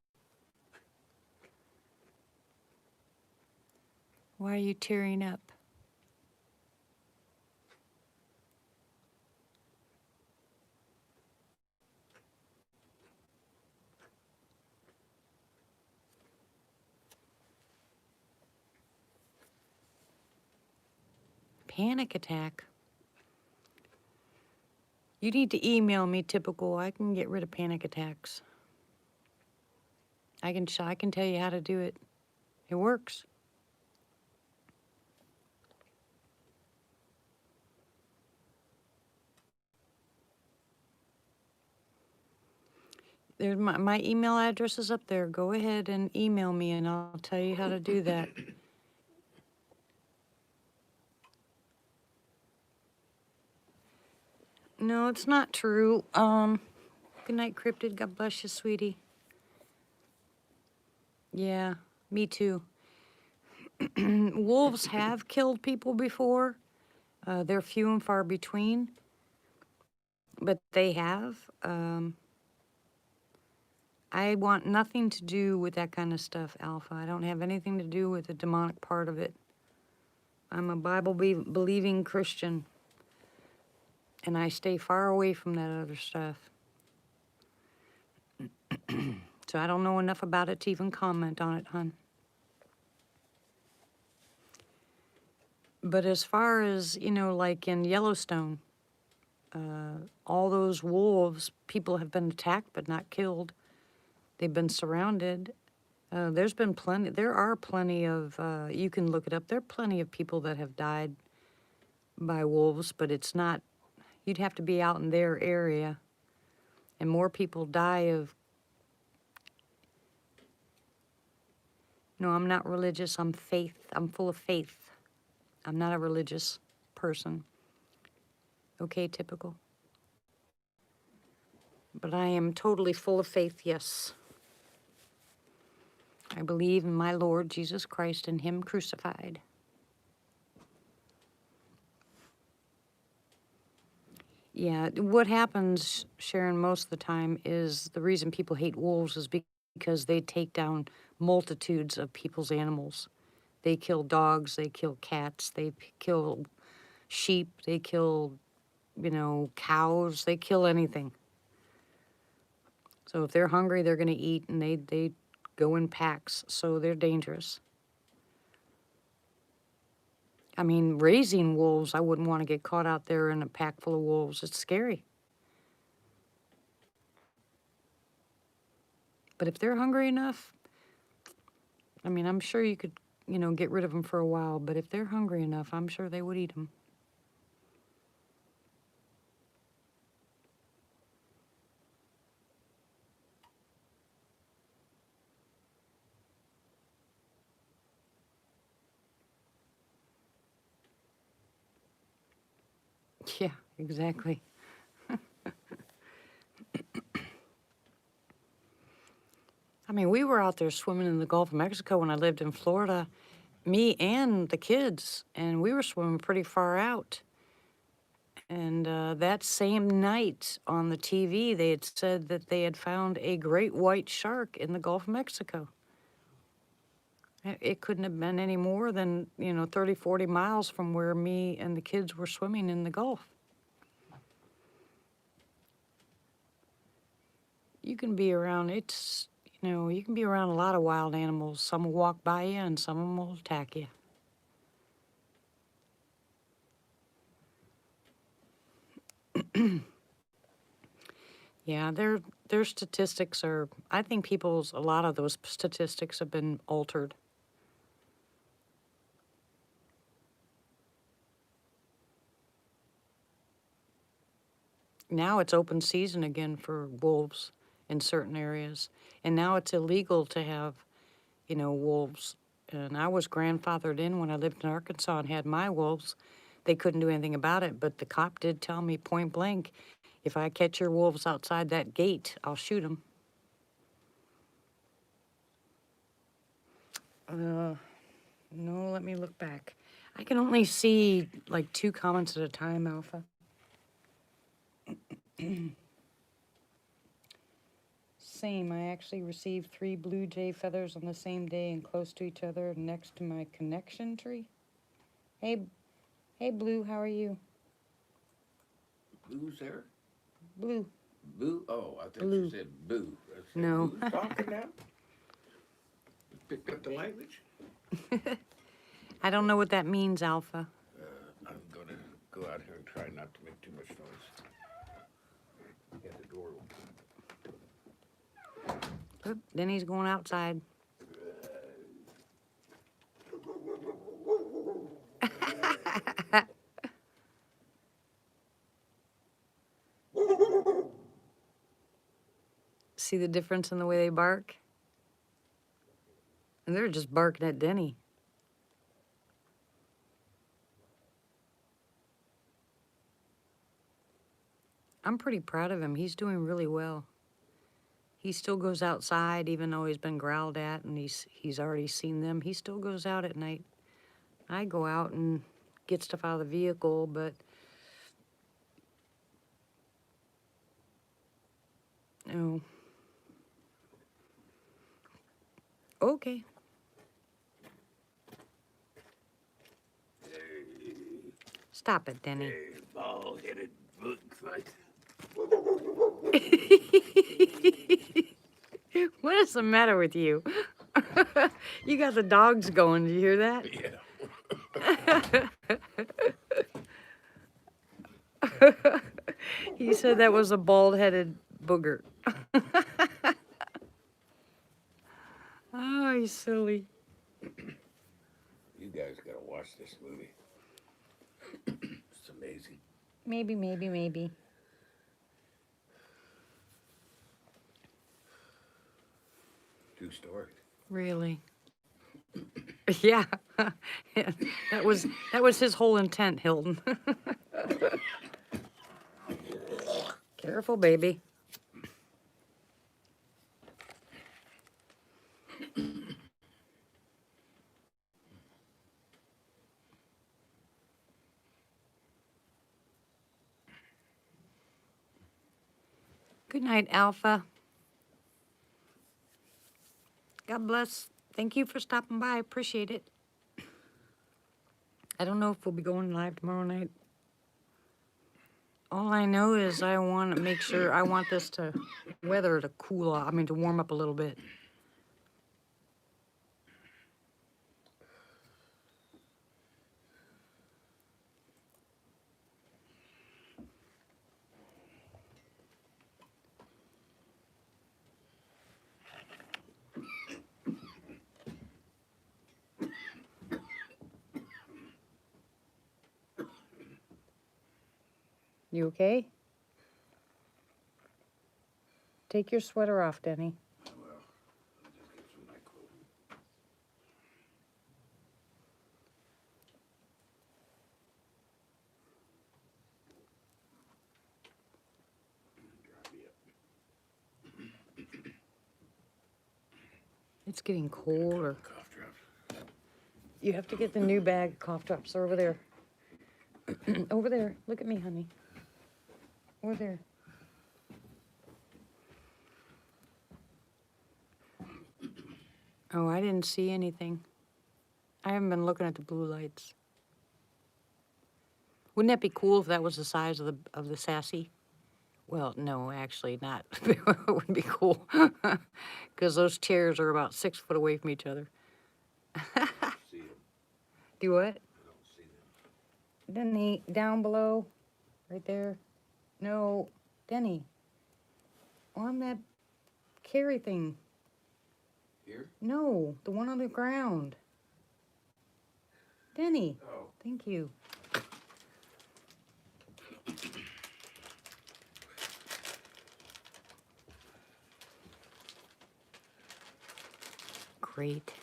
Why are you tearing up? Panic attack? You need to email me, Typical. I can get rid of panic attacks. I can tell you how to do it. It works. There's my email address is up there. Go ahead and email me and I'll tell you how to do that. No, it's not true. Good night, Cryptid. God bless you, sweetie. Yeah, me too. Wolves have killed people before. They're few and far between, but they have. I want nothing to do with that kind of stuff, Alpha. I don't have anything to do with the demonic part of it. I'm a Bible-believing Christian, and I stay far away from that other stuff. So I don't know enough about it to even comment on it, hon. But as far as, you know, like in Yellowstone, all those wolves, people have been attacked but not killed. They've been surrounded. There are plenty of, you can look it up, there are plenty of people that have died by wolves, but it's not, you'd have to be out in their area. And more people die of, no, I'm not religious, I'm full of faith. I'm not a religious person. Okay, typical. But I am totally full of faith, yes. I believe in my Lord Jesus Christ and Him crucified. Yeah, what happens, Sharon, most of the time is the reason people hate wolves is because they take down multitudes of people's animals. They kill dogs, they kill cats, they kill sheep, they kill, you know, cows, they kill anything. So if they're hungry, they're going to eat, and they go in packs, so they're dangerous. I mean, raising wolves, I wouldn't want to get caught out there in a pack full of wolves. It's scary. But if they're hungry enough, I mean, I'm sure you could, you know, get rid of them for a while, but if they're hungry enough, I'm sure they would eat them. Yeah, exactly. I mean, we were out there swimming in the Gulf of Mexico when I lived in Florida, me and the kids, and we were swimming pretty far out. And that same night on the TV, they had said that they had found a great white shark in the Gulf of Mexico. It couldn't have been any more than, you know, 30, 40 miles from where me and the kids were swimming in the Gulf. You can be around, you know, you can be around a lot of wild animals. Some will walk by you and some of them will attack you. Yeah, their statistics are, I think a lot of those statistics have been altered. Now it's open season again for wolves in certain areas. And now it's illegal to have, you know, wolves. And I was grandfathered in when I lived in Arkansas and had my wolves. They couldn't do anything about it, but the cop did tell me point blank, if I catch your wolves outside that gate, I'll shoot them. No, let me look back. I can only see like 2 comments at a time, Alpha. Same, I actually received 3 blue jay feathers on the same day and close to each other next to my connection tree. Hey, Blue, how are you? Blue's there? Blue. Boo? Oh, I thought Blue. you said boo. I said, No. Boo's talking now? Picked up the language? I don't know what that means, Alpha. I'm gonna go out here and try not to make too much noise. Get the door open. Oop, then he's going outside. See the difference in the way they bark? And they're just barking at Denny. I'm pretty proud of him. He's doing really well. He still goes outside, even though he's been growled at and he's already seen them. He still goes out at night. I go out and get stuff out of the vehicle, but no. Okay. Stop it, Denny. Bald-headed Bigfoot. What is the matter with you? You got the dogs going. Did you hear that? Yeah. He said that was a bald-headed booger. Oh, he's silly. You guys gotta watch this movie. It's amazing. Maybe. True story. Really? Yeah. That was his whole intent, Hilton. Careful, baby. Good night, Alpha. God bless. Thank you for stopping by. I appreciate it. I don't know if we'll be going live tomorrow night. All I know is I want to make sure, I want this weather to cool off, to warm up a little bit. You okay? Take your sweater off, Denny. I will. I'll just get some of my clothing. Dry me up. It's getting colder. Cough drops. You have to get the new bag of cough drops. They're over there. Over there. Look at me, honey. Over there. Oh, I didn't see anything. I haven't been looking at the blue lights. Wouldn't that be cool if that was the size of the sassy? Well, no, actually not. It would be cool. Because those chairs are about 6 foot away from each other. See them. Do what? I don't see them. Denny, down below. Right there. No, Denny. On that carry thing. Here? No, the one on the ground. Denny. Oh. Thank you. Great.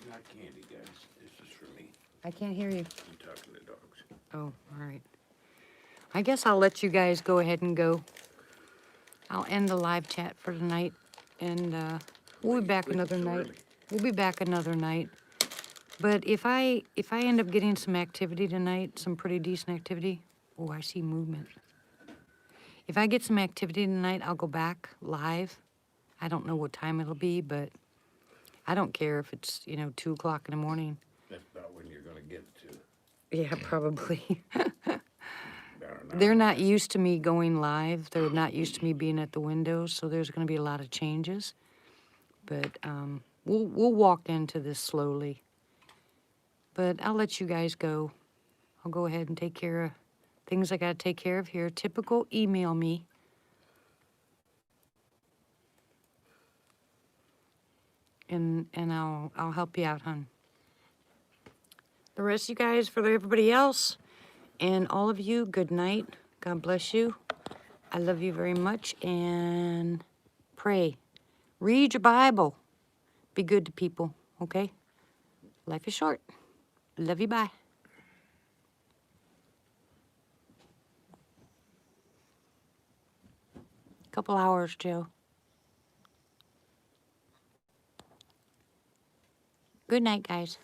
Not candy, guys. This is for me. I can't hear you. I'm talking to dogs. Oh, all right. I guess I'll let you guys go ahead and go. I'll end the live chat for tonight, and we'll be back another night. We'll be back another night. But if I end up getting some activity tonight, some pretty decent activity. Oh, I see movement. If I get some activity tonight, I'll go back live. I don't know what time it'll be, but I don't care if it's, 2 o'clock in the morning. That's about when you're gonna get to. Yeah, probably. About an They're hour. not used to me going live. They're not used to me being at the windows, so there's going to be a lot of changes. But we'll walk into this slowly. But I'll let you guys go. I'll go ahead and take care of things I got to take care of here. Typical, email me. And I'll help you out, hon. The rest of you guys, for everybody else, and all of you, good night. God bless you. I love you very much, and pray. Read your Bible. Be good to people, okay? Life is short. Love you, bye. Couple hours, Joe. Good night, guys.